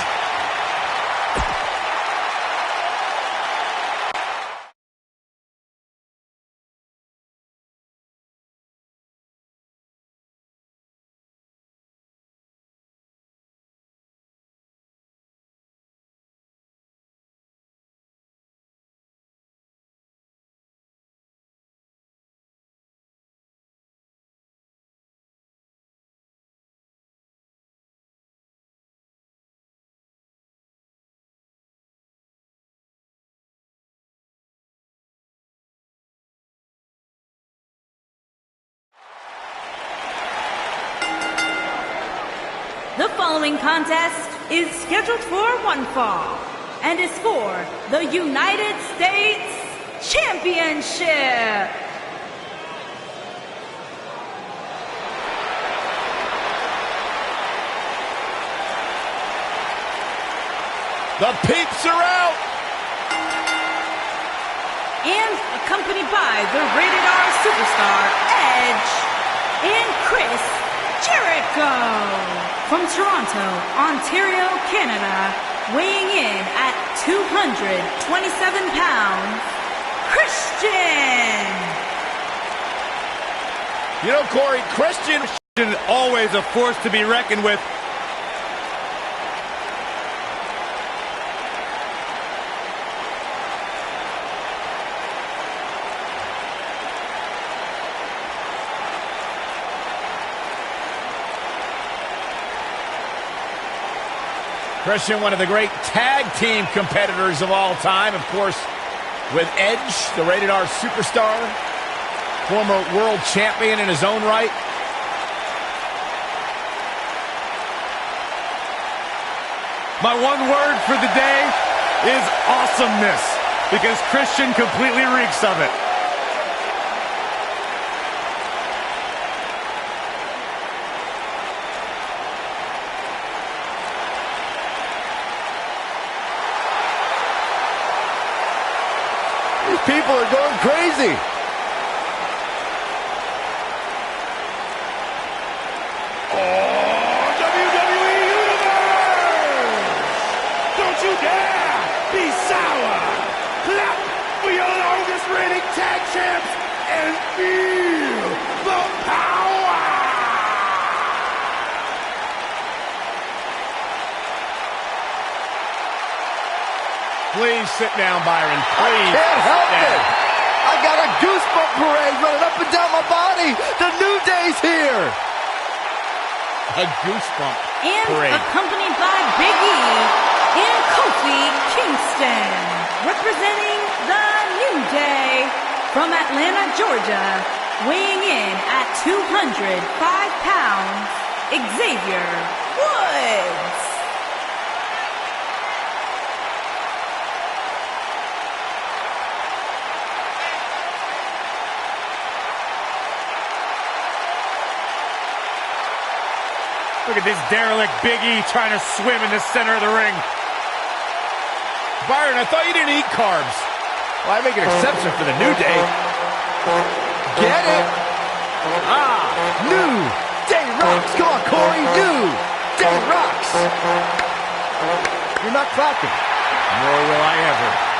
The following contest is scheduled for one fall and is for the United States Championship. The peeps are out! And accompanied by the Rated R superstar, Edge, and Chris Jericho. From Toronto, Ontario, Canada, weighing in at 227 pounds, Christian. You know, Corey, Christian is always a force to be reckoned with. Christian, one of the great tag team competitors of all time, of course, with Edge, the Rated R superstar, former world champion in his own right. My one word for the day is awesomeness, because Christian completely reeks of it. People are going crazy. Oh, WWE Universe! Don't you dare be sour! Clap for your longest reigning tag champs and feel the power! Please sit down, Byron. Please. Can't help it. I got a goosebump parade running up and down my body. The New Day's here. A goosebump And parade. accompanied by Big E and Kofi Kingston. Representing the New Day from Atlanta, Georgia, weighing in at 205 pounds, Xavier Woods. Look at this derelict Big E trying to swim in the center of the ring. Byron, I thought you didn't eat carbs. Well, I make an exception for the New Day. Get it? New Day rocks. Come on, Corey. New Day rocks. You're not clapping. Nor will I ever.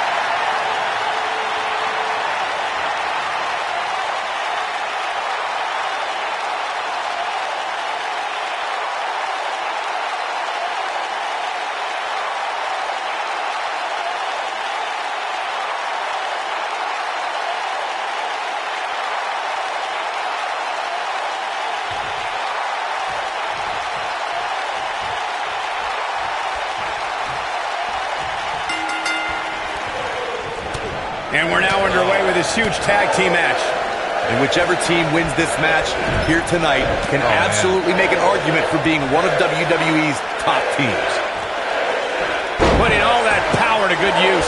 And we're now underway with this huge tag team match. And whichever team wins this match here tonight can absolutely make an argument for being one of WWE's top teams. Putting all that power to good use.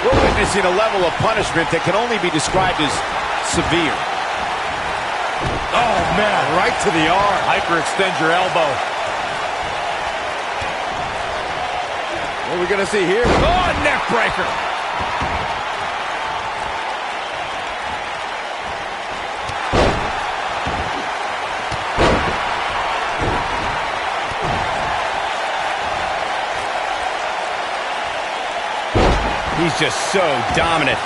We're witnessing a level of punishment that can only be described as severe. Oh, man, right to the arm. Hyperextend your elbow. What are we going to see here? Oh, neck breaker. He's just so dominant.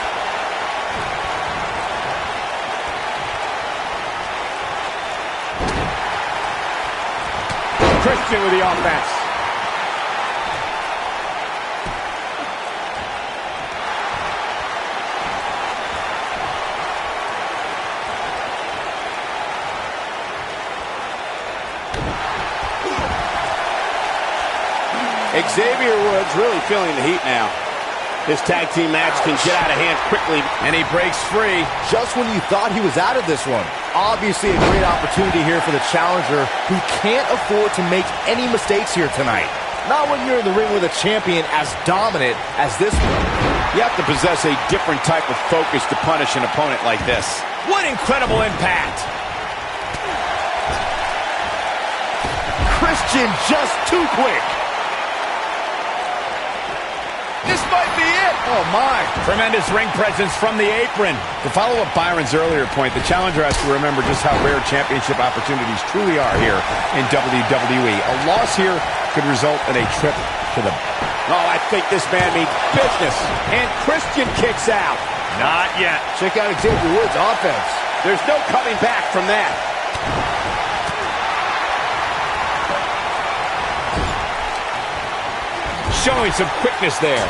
Christian with the offense. Xavier Woods really feeling the heat now. This tag team match can get out of hand quickly. And he breaks free. Just when you thought he was out of this one. Obviously a great opportunity here for the challenger, who can't afford to make any mistakes here tonight. Not when you're in the ring with a champion as dominant as this one. You have to possess a different type of focus to punish an opponent like this. What incredible impact. Christian just too quick. This might be it. Oh, my. Tremendous ring presence from the apron. To follow up Byron's earlier point, the challenger has to remember just how rare championship opportunities truly are here in WWE. A loss here could result in a trip to the... Oh, I think this man means business. And Christian kicks out. Not yet. Check out Xavier Woods' offense. There's no coming back from that. Showing some quickness there.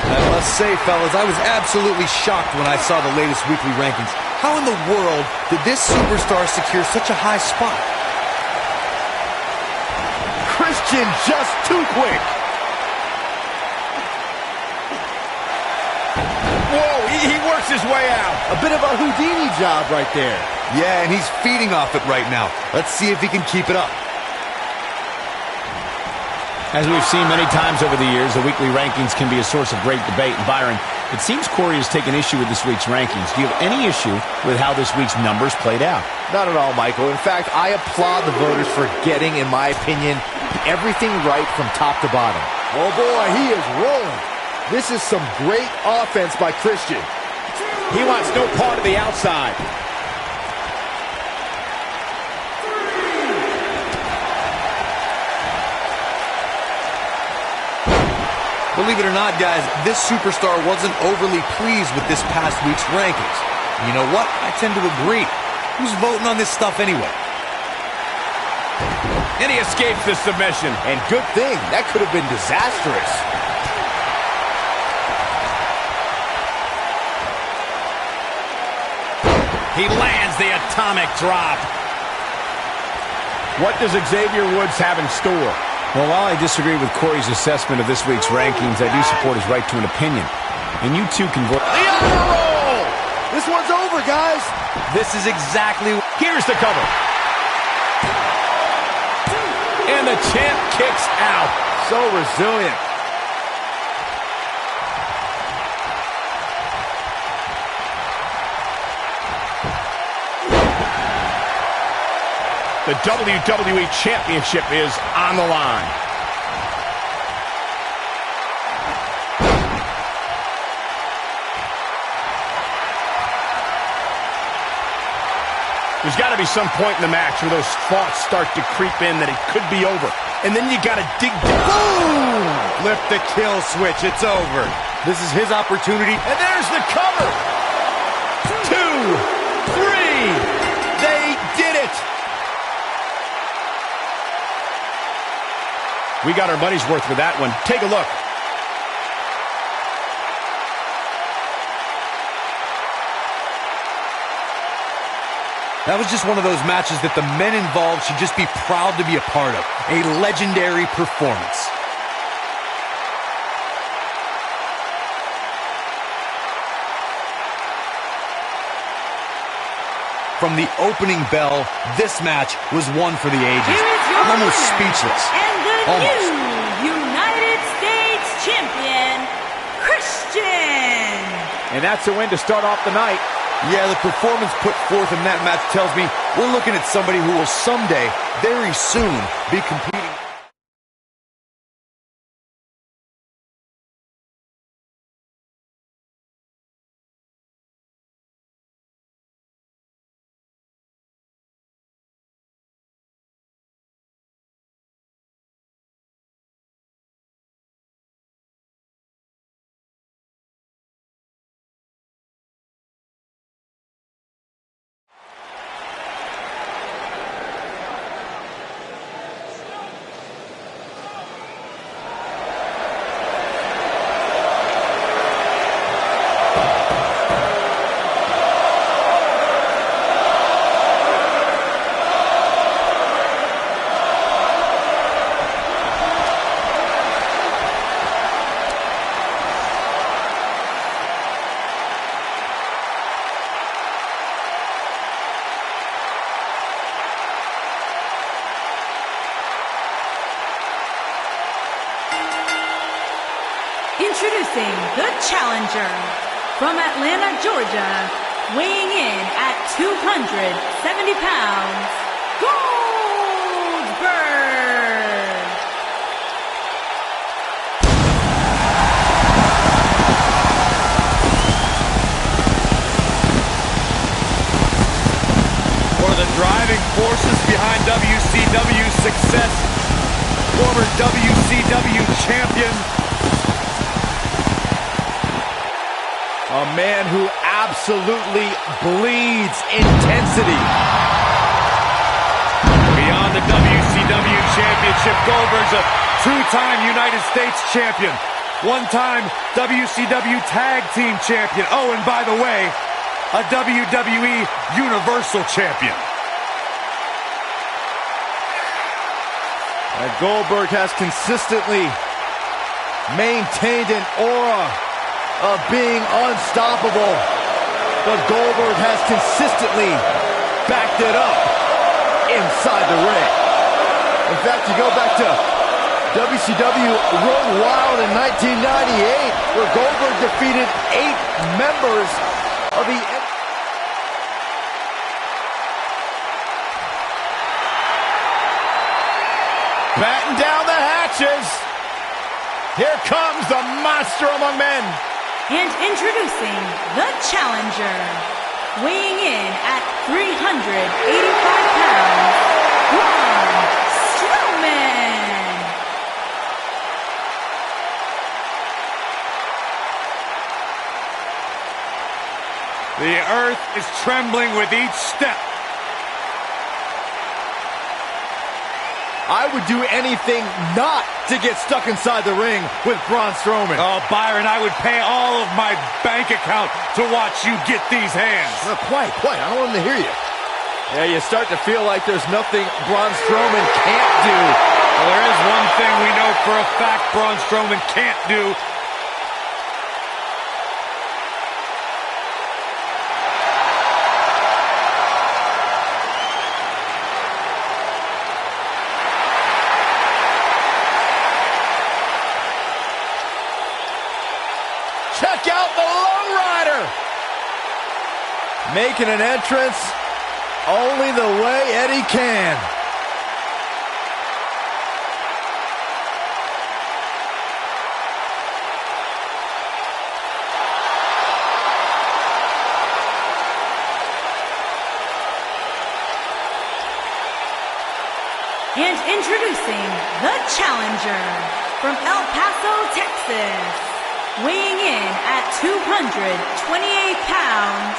I must say, fellas, I was absolutely shocked when I saw the latest weekly rankings. How in the world did this superstar secure such a high spot? Christian just too quick. Whoa, he works his way out. A bit of a Houdini job right there. Yeah, and he's feeding off it right now. Let's see if he can keep it up. As we've seen many times over the years, the weekly rankings can be a source of great debate. And Byron, it seems Corey has taken issue with this week's rankings. Do you have any issue with how this week's numbers played out? Not at all, Michael. In fact, I applaud the voters for getting, in my opinion, everything right from top to bottom. Oh boy, he is rolling. This is some great offense by Christian. He wants no part of the outside. Believe it or not, guys, this superstar wasn't overly pleased with this past week's rankings. And you know what? I tend to agree. Who's voting on this stuff anyway? And he escapes the submission. And good thing. That could have been disastrous. He lands the atomic drop. What does Xavier Woods have in store? Well, while I disagree with Corey's assessment of this week's rankings, I do support his right to an opinion. And you too can vote. The honor roll! This one's over, guys. This is exactly... Here's the cover. And the champ kicks out. So resilient. The WWE Championship is on the line. There's got to be some point in the match where those thoughts start to creep in that it could be over. And then you got to dig deep. Boom! Flip the kill switch. It's over. This is his opportunity. And there's the cover. 2, 3. They did it. We got our money's worth with that one. Take a look. That was just one of those matches that the men involved should just be proud to be a part of. A legendary performance. From the opening bell, this match was one for the ages. I'm almost speechless. And the Almost. new United States Champion, Christian. And that's a win to start off the night. Yeah, the performance put forth in that match tells me we're looking at somebody who will someday, very soon, be competing. introducing the challenger from Atlanta, Georgia, weighing in at 270 pounds, Goldberg. One of the driving forces behind WCW's success, former WCW champion, a man who absolutely bleeds intensity. Beyond the WCW championship, Goldberg's a two-time United States champion, one-time WCW tag team champion. Oh, and by the way, a WWE Universal Champion. And Goldberg has consistently maintained an aura of being unstoppable. But Goldberg has consistently backed it up inside the ring. In fact, you go back to WCW Road Wild in 1998, where Goldberg defeated 8 members of the... Batten down the hatches. Here comes the monster among men. And introducing the challenger, weighing in at 385 pounds, Braun Strowman. The earth is trembling with each step. I would do anything not to get stuck inside the ring with Braun Strowman. Oh, Byron, I would pay all of my bank account to watch you get these hands. No, quiet. I don't want him to hear you. Yeah, you start to feel like there's nothing Braun Strowman can't do. Well, there is one thing we know for a fact Braun Strowman can't do. Check out the lowrider! Making an entrance only the way Eddie can. And introducing the challenger from El Paso, Texas, weighing in at 228 pounds,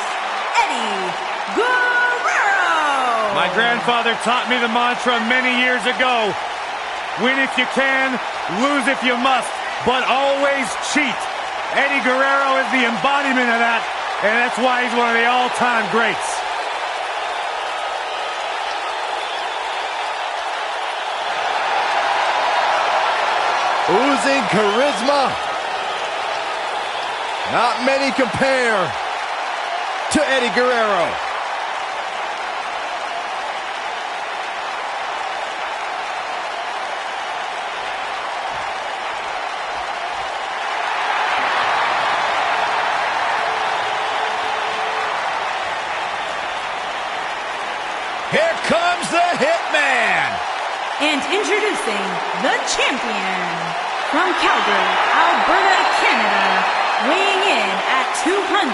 Eddie Guerrero. My grandfather taught me the mantra many years ago. Win if you can, lose if you must, but always cheat. Eddie Guerrero is the embodiment of that, and that's why he's one of the all-time greats. Oozing charisma. Not many compare to Eddie Guerrero. Here comes the Hitman. And introducing the champion from Calgary, Alberta, Canada, weighing in at 235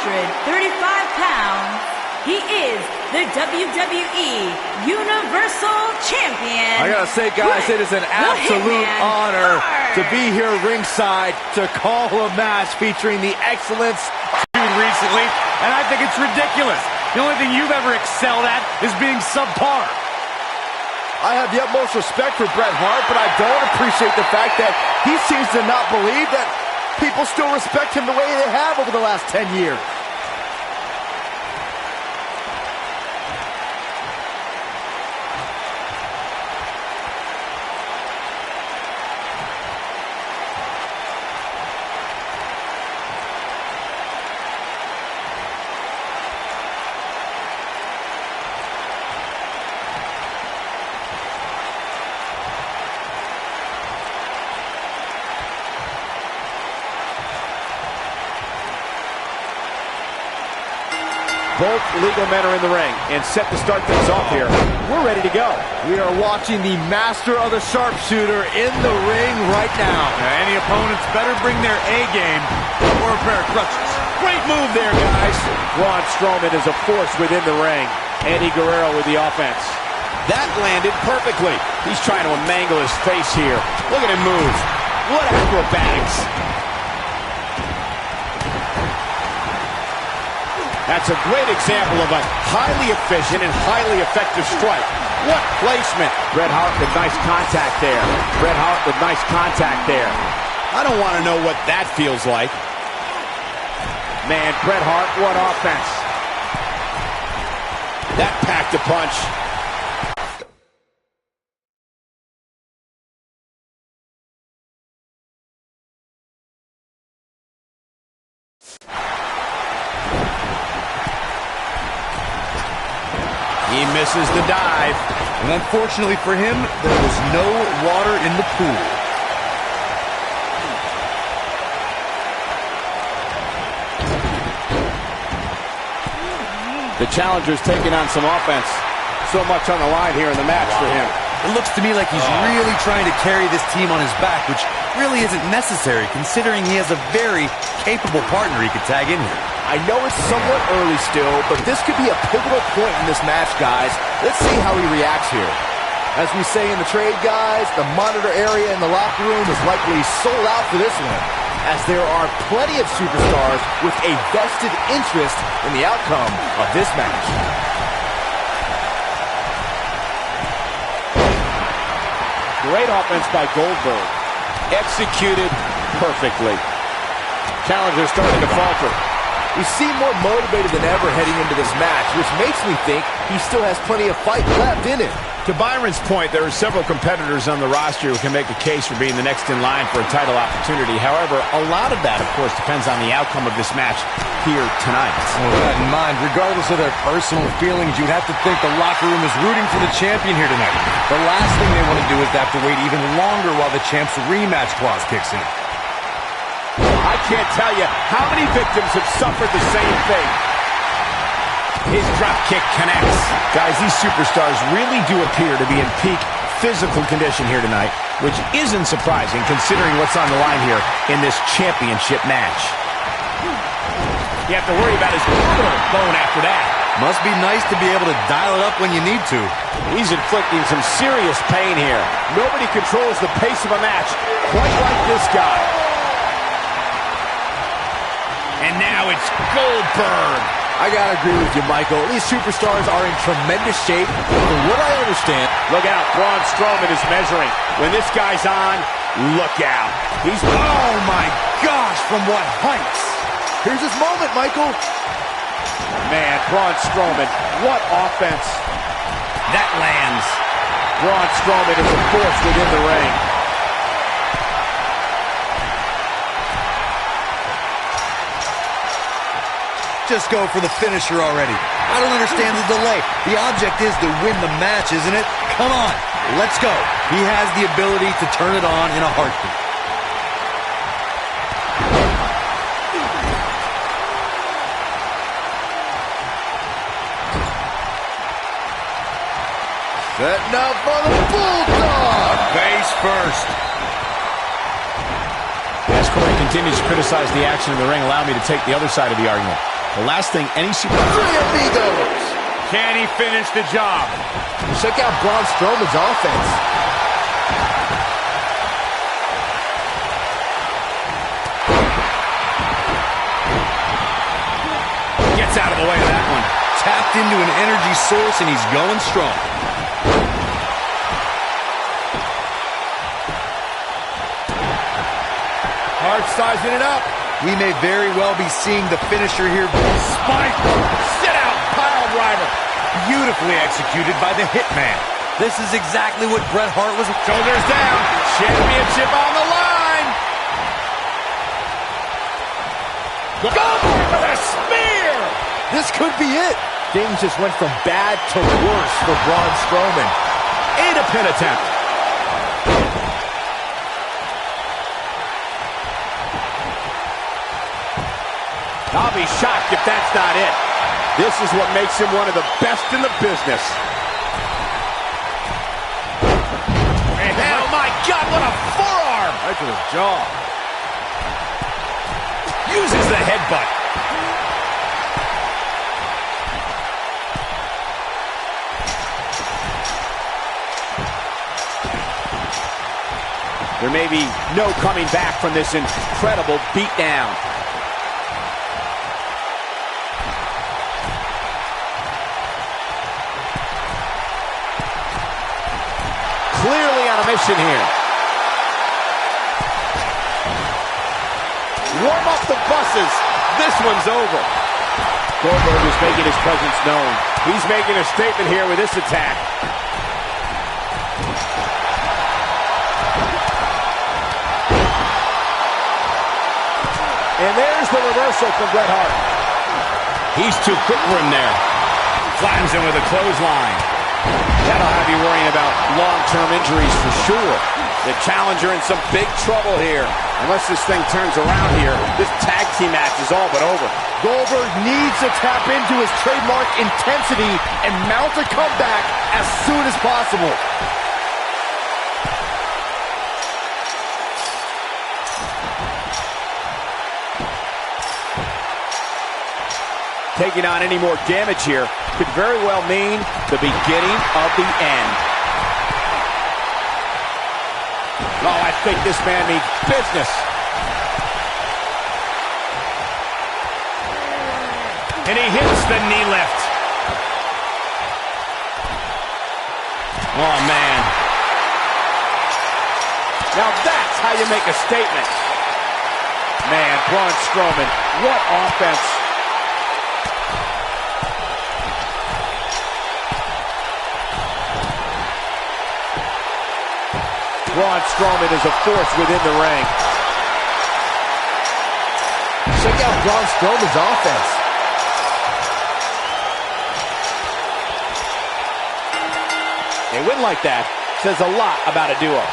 pounds, he is the WWE Universal Champion. I gotta say, guys, it is an absolute honor to be here ringside to call a match featuring the excellence Recently, and I think it's ridiculous. The only thing you've ever excelled at is being subpar. I have the utmost respect for Bret Hart, but I don't appreciate the fact that he seems to not believe that people still respect him the way they have over the last 10 years. Both legal men are in the ring and set to start things off here. We're ready to go. We are watching the master of the sharpshooter in the ring right now. Any opponents better bring their A game or a pair of crutches. Great move there, guys. Braun Strowman is a force within the ring. Eddie Guerrero with the offense. That landed perfectly. He's trying to mangle his face here. Look at him move. What acrobatics. That's a great example of a highly efficient and highly effective strike. What placement. Bret Hart with nice contact there. Bret Hart with nice contact there. I don't want to know what that feels like. Man, Bret Hart, what offense. That packed a punch. He misses the dive. And unfortunately for him, there was no water in the pool. The challenger's taking on some offense. So much on the line here in the match for him. It looks to me like he's really trying to carry this team on his back, which really isn't necessary considering he has a very capable partner he could tag in here. I know it's somewhat early still, but this could be a pivotal point in this match, guys. Let's see how he reacts here. As we say in the trade, guys, the monitor area in the locker room is likely sold out for this one, as there are plenty of superstars with a vested interest in the outcome of this match. Great offense by Goldberg. Executed perfectly. Challenger starting to falter. We seem more motivated than ever heading into this match, which makes me think he still has plenty of fight left in him. To Byron's point, there are several competitors on the roster who can make a case for being the next in line for a title opportunity. However, a lot of that, of course, depends on the outcome of this match here tonight. With that in mind, regardless of their personal feelings, you'd have to think the locker room is rooting for the champion here tonight. The last thing they want to do is have to wait even longer while the champ's rematch clause kicks in. I can't tell you how many victims have suffered the same fate. His drop kick connects. Guys, these superstars really do appear to be in peak physical condition here tonight, which isn't surprising considering what's on the line here in this championship match. You have to worry about his orbital bone after that. Must be nice to be able to dial it up when you need to. He's inflicting some serious pain here. Nobody controls the pace of a match quite like this guy. And now it's Goldberg. I gotta agree with you, Michael. These superstars are in tremendous shape. From what I understand, look out, Braun Strowman is measuring. When this guy's on, look out. He's, oh my gosh, from what heights? Here's his moment, Michael. Man, Braun Strowman, what offense. That lands. Braun Strowman is a force within the ring. Just go for the finisher already. I don't understand the delay. The object is to win the match, isn't it? Come on, let's go. He has the ability to turn it on in a heartbeat. Setting up for the Bulldog. Face first. As Corey continues to criticize the action in the ring, allow me to take the other side of the argument. The last thing any Three amigos. Can he finish the job? Check out Braun Strowman's offense. Gets out of the way of that one. Tapped into an energy source, and he's going strong. Hart sizing it up. We may very well be seeing the finisher here. Spike. Sit out. Pile driver. Beautifully executed by the Hitman. This is exactly what Bret Hart was. Shoulders down. Championship on the line. Goldberg with a spear. This could be it. Things just went from bad to worse for Braun Strowman. And a pin attempt. I'll be shocked if that's not it. This is what makes him one of the best in the business. Oh my God, what a forearm! Right to his jaw. Uses the headbutt. There may be no coming back from this incredible beatdown. Clearly on a mission here. Warm up the buses. This one's over. Goldberg is making his presence known. He's making a statement here with this attack. And there's the reversal from Bret Hart. He's too quick for him there. Flattens him with a clothesline. That'll have you worrying about long-term injuries for sure. The challenger in some big trouble here. Unless this thing turns around here, this tag team match is all but over. Goldberg needs to tap into his trademark intensity and mount a comeback as soon as possible. Taking on any more damage here could very well mean the beginning of the end. Oh, I think this man means business. And he hits the knee lift. Oh, man. Now that's how you make a statement. Man, Braun Strowman, what offense. Braun Strowman is a force within the ring. Check out Braun Strowman's offense. A win like that says a lot about a duo.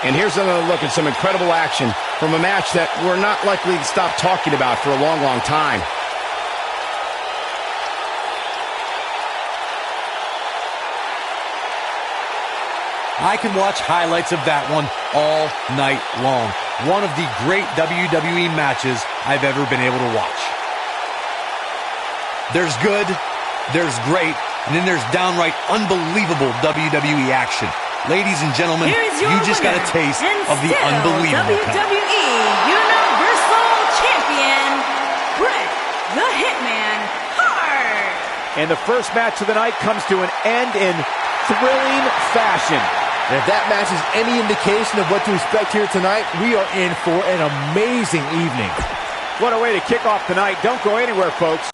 And here's another look at some incredible action from a match that we're not likely to stop talking about for a long, long time. I can watch highlights of that one all night long. One of the great WWE matches I've ever been able to watch. There's good, there's great, and then there's downright unbelievable WWE action. Ladies and gentlemen, you just got a taste of the unbelievable kind. WWE Universal Champion, Bret the Hitman Hart. And the first match of the night comes to an end in thrilling fashion. And if that match is any indication of what to expect here tonight, we are in for an amazing evening. What a way to kick off tonight. Don't go anywhere, folks.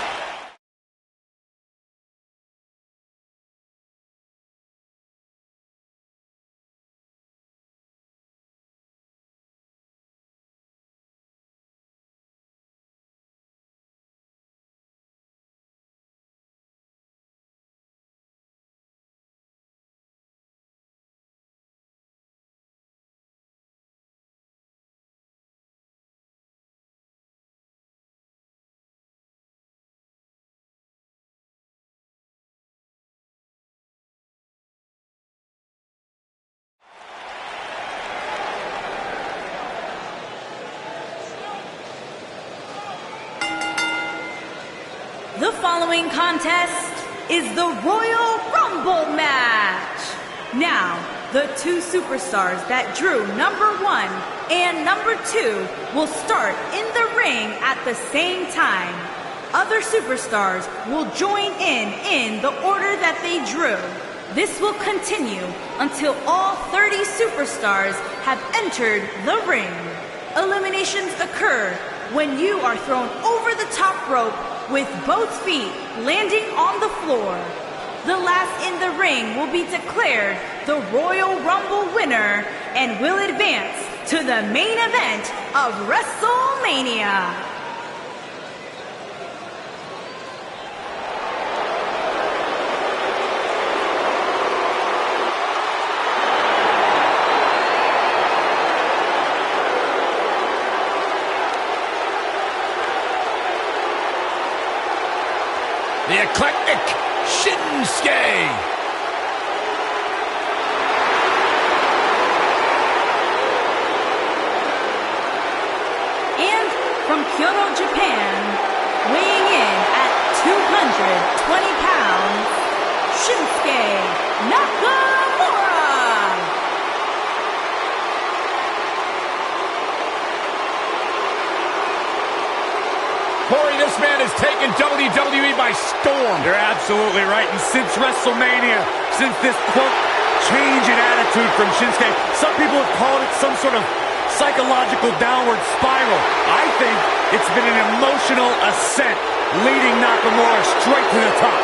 The following contest is the Royal Rumble match. Now, the two superstars that drew number 1 and number 2 will start in the ring at the same time. Other superstars will join in the order that they drew. This will continue until all 30 superstars have entered the ring. Eliminations occur when you are thrown over the top rope with both feet landing on the floor. The last in the ring will be declared the Royal Rumble winner and will advance to the main event of WrestleMania. The eclectic Shinsuke. And from Kyoto, Japan, weighing in at 220 pounds, Shinsuke Nakamura. Corey, this man has taken WWE by storm. You're absolutely right. And since WrestleMania, since this, quote, change in attitude from Shinsuke, some people have called it some sort of psychological downward spiral. I think it's been an emotional ascent leading Nakamura straight to the top.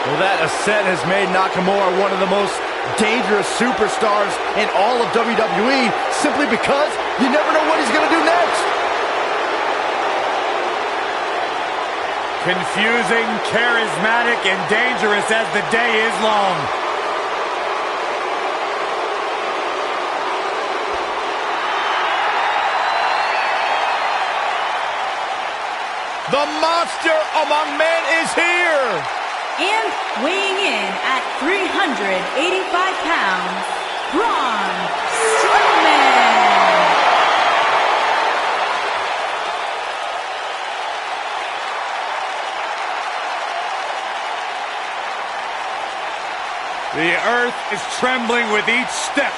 Well, that ascent has made Nakamura one of the most dangerous superstars in all of WWE, simply because you never know what he's going to do next. Confusing, charismatic, and dangerous as the day is long. The monster among men is here. And weighing in at 385 pounds, Braun Strowman. The earth is trembling with each step.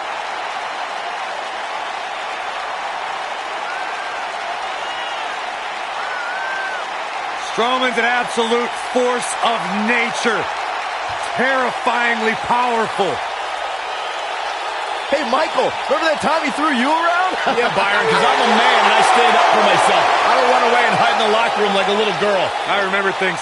Strowman's an absolute force of nature. Terrifyingly powerful. Hey, Michael, remember that time he threw you around? Yeah, Byron, because I'm a man and I stand up for myself. I don't run away and hide in the locker room like a little girl. I remember things.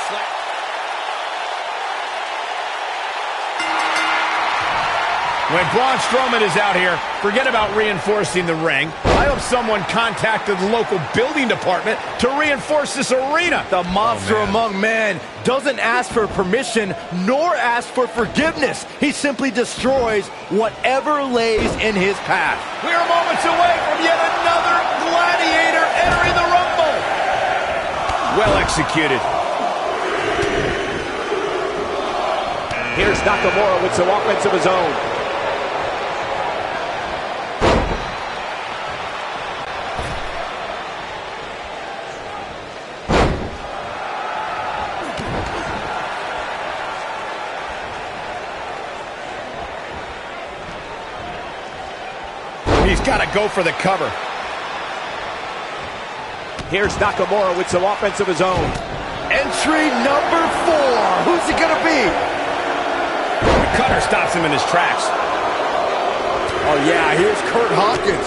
When Braun Strowman is out here, forget about reinforcing the ring. I hope someone contacted the local building department to reinforce this arena. The monster among men doesn't ask for permission nor ask for forgiveness. He simply destroys whatever lays in his path. We are moments away from yet another gladiator entering the Rumble. Well executed. Here's Nakamura with some offense of his own. He's got to go for the cover. Here's Nakamura with some offense of his own. Entry number 4. Who's it going to be? The cutter stops him in his tracks. Oh, yeah, here's Kurt Hawkins.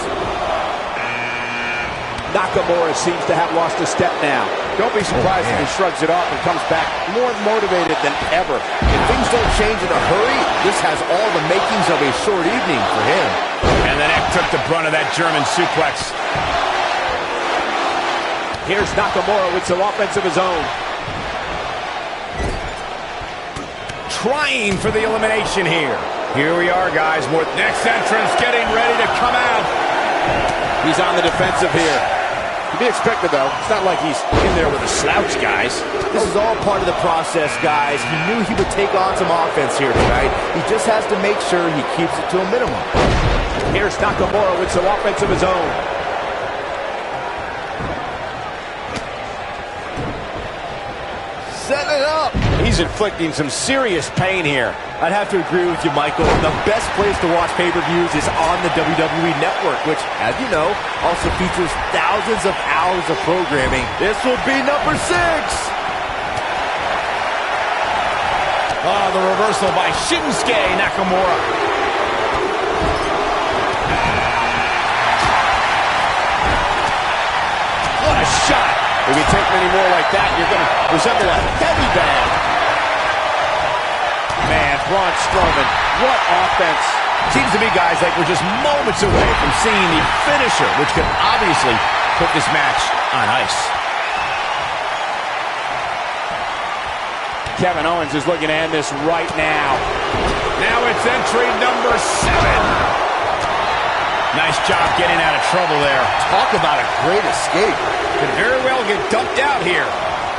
Nakamura seems to have lost a step now. Don't be surprised if he shrugs it off and comes back more motivated than ever. If things don't change in a hurry, this has all the makings of a short evening for him. And the neck took the brunt of that German suplex. Here's Nakamura with some offense of his own. Trying for the elimination here. Here we are, guys. More next entrance getting ready to come out. He's on the defensive here. To be expected, though. It's not like he's in there with a slouch, guys. This is all part of the process, guys. He knew he would take on some offense here tonight. He just has to make sure he keeps it to a minimum. Here's Nakamura with some offense of his own. Set it up. He's inflicting some serious pain here. I'd have to agree with you, Michael. The best place to watch pay-per-views is on the WWE Network, which, as you know, also features thousands of hours of programming. This will be number 6. Oh, the reversal by Shinsuke Nakamura. What a shot. If you take many more like that, you're going to resemble a heavy bag. Man, Braun Strowman, what offense. Seems to me, guys, like we're just moments away from seeing the finisher, which could obviously put this match on ice. Kevin Owens is looking to end this right now. Now it's entry number 7. Nice job getting out of trouble there. Talk about a great escape. Could very well get dumped out here.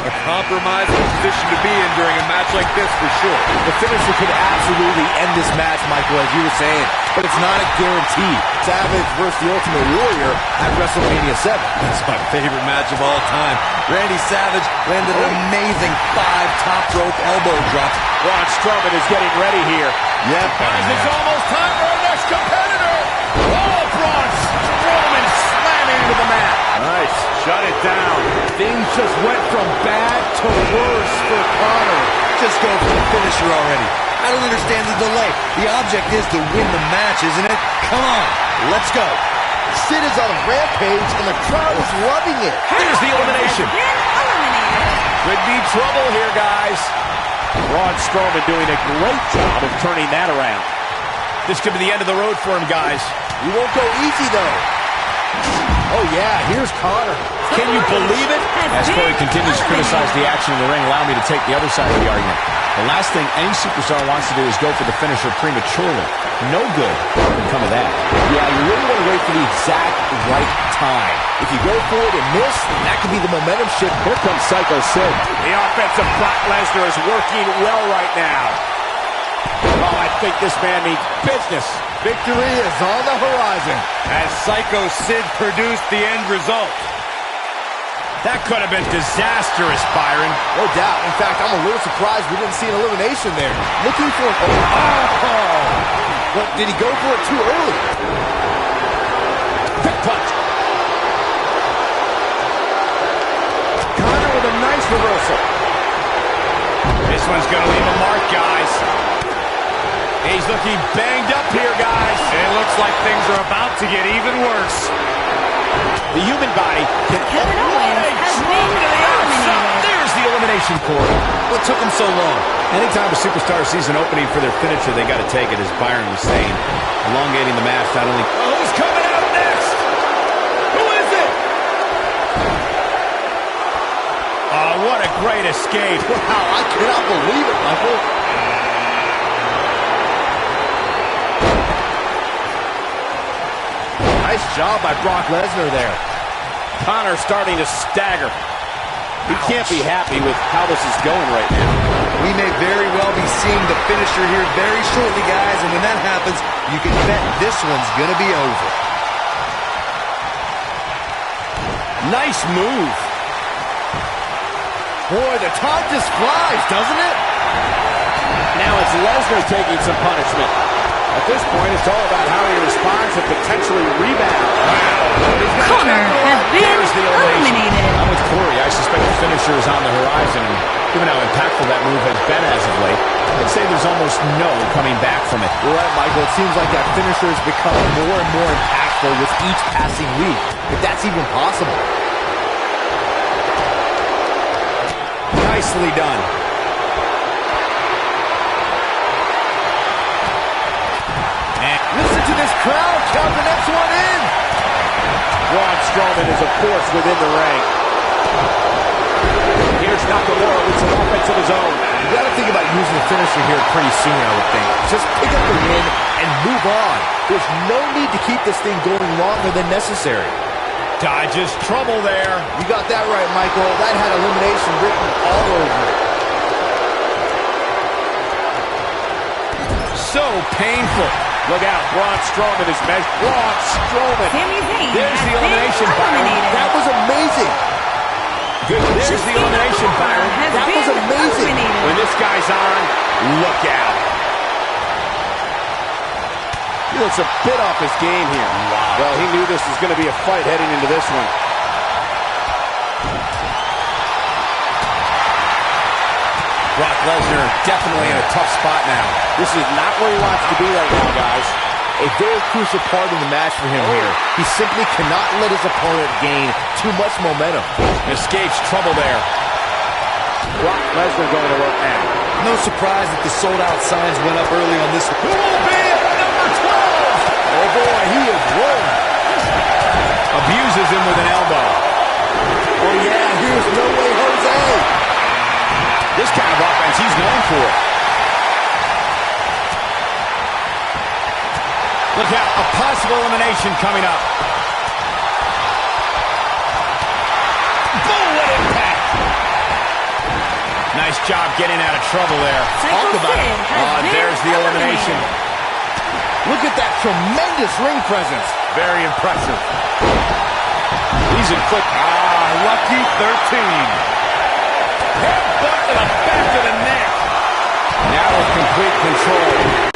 A compromising position to be in during a match like this for sure. The finisher could absolutely end this match, Michael, as you were saying, but it's not a guarantee. Savage versus the Ultimate Warrior at WrestleMania 7. That's my favorite match of all time. Randy Savage landed an amazing 5 top rope elbow drops. Braun Strowman is getting ready here. Yep. Guys, it's almost time for our next competitor. Oh, Braun Strowman slamming into the mat. Nice. Shut it down. Things just went from bad to worse for Connor. Just go for the finisher already. I don't understand the delay. The object is to win the match, isn't it? Come on, let's go. Sid is on a rampage, and the crowd is loving it. There's the elimination. Could be trouble here, guys. Braun Strowman doing a great job of turning that around. This could be the end of the road for him, guys. He won't go easy, though. Oh, yeah, here's Connor. Can you believe it? As Corey continues to criticize the action in the ring, allow me to take the other side of the argument. The last thing any superstar wants to do is go for the finisher prematurely. No good can come of that. Yeah, you really want to wait for the exact right time. If you go for it and miss, that could be the momentum shift. Here comes Psycho Sid. The offense of Brock Lesnar is working well right now. Oh, I think this man means business. Victory is on the horizon. As Psycho Sid produced the end result. That could have been disastrous, Byron. No doubt. In fact, I'm a little surprised we didn't see an elimination there. Looking for an... Oh! But did he go for it too early? Quick punch. Connor with a nice reversal. This one's going to leave a mark, guys. He's looking banged up here, guys. It looks like things are about to get even worse. The human body can... Kevin Owens has been eliminated. There's the elimination, Corey. What took him so long? Anytime a superstar sees an opening for their finisher, they got to take it, as Byron was saying. Elongating the match not only... Oh, who's coming out next? Who is it? Oh, what a great escape. Wow, I cannot believe it, Michael. Nice job by Brock Lesnar there. Connor starting to stagger. He can't be happy with how this is going right now. We may very well be seeing the finisher here very shortly, guys, and when that happens, you can bet this one's going to be over. Nice move. Boy, the time just flies, doesn't it? Now it's Lesnar taking some punishment. At this point, it's all about how he responds and potentially rebounds. Connor has been eliminated. I'm with Corey. I suspect the finisher is on the horizon, and given how impactful that move has been as of late, I'd say there's almost no coming back from it. You're right, Michael. It seems like that finisher has become more and more impactful with each passing week, if that's even possible. Nicely done. Listen to this crowd count the next one in. Braun Strowman is, of course, within the ring. Here's Nakamura with some offense of his own. You got to think about using the finisher here pretty soon, I would think. Just pick up the win and move on. There's no need to keep this thing going longer than necessary. Dodges trouble there. You got that right, Michael. That had elimination written all over it. So painful. Look out, Braun Strowman is measured. Braun Strowman. Sami Zayn There's has the elimination, been Byron. eliminated. That was amazing. Good. There's the elimination, Byron. That was amazing. When this guy's on, look out. He looks a bit off his game here. Wow. Well, he knew this was going to be a fight heading into this one. Brock Lesnar definitely in a tough spot now. This is not where he wants to be right now, guys. A very crucial part of the match for him here. He simply cannot let his opponent gain too much momentum. Escapes trouble there. Brock Lesnar going to work now. No surprise that the sold-out signs went up early on this. Who will be at number 12? Oh boy, he is rolling. Abuses him with an elbow. Oh yeah, here's No Way Jose. This kind of offense he's known for. Look out, a possible elimination coming up. Boom, what impact. Nice job getting out of trouble there. Talk about it. There's the elimination. Look at that tremendous ring presence. Very impressive. He's in quick. Lucky 13. Headbutt to the back of the neck. Now with complete control.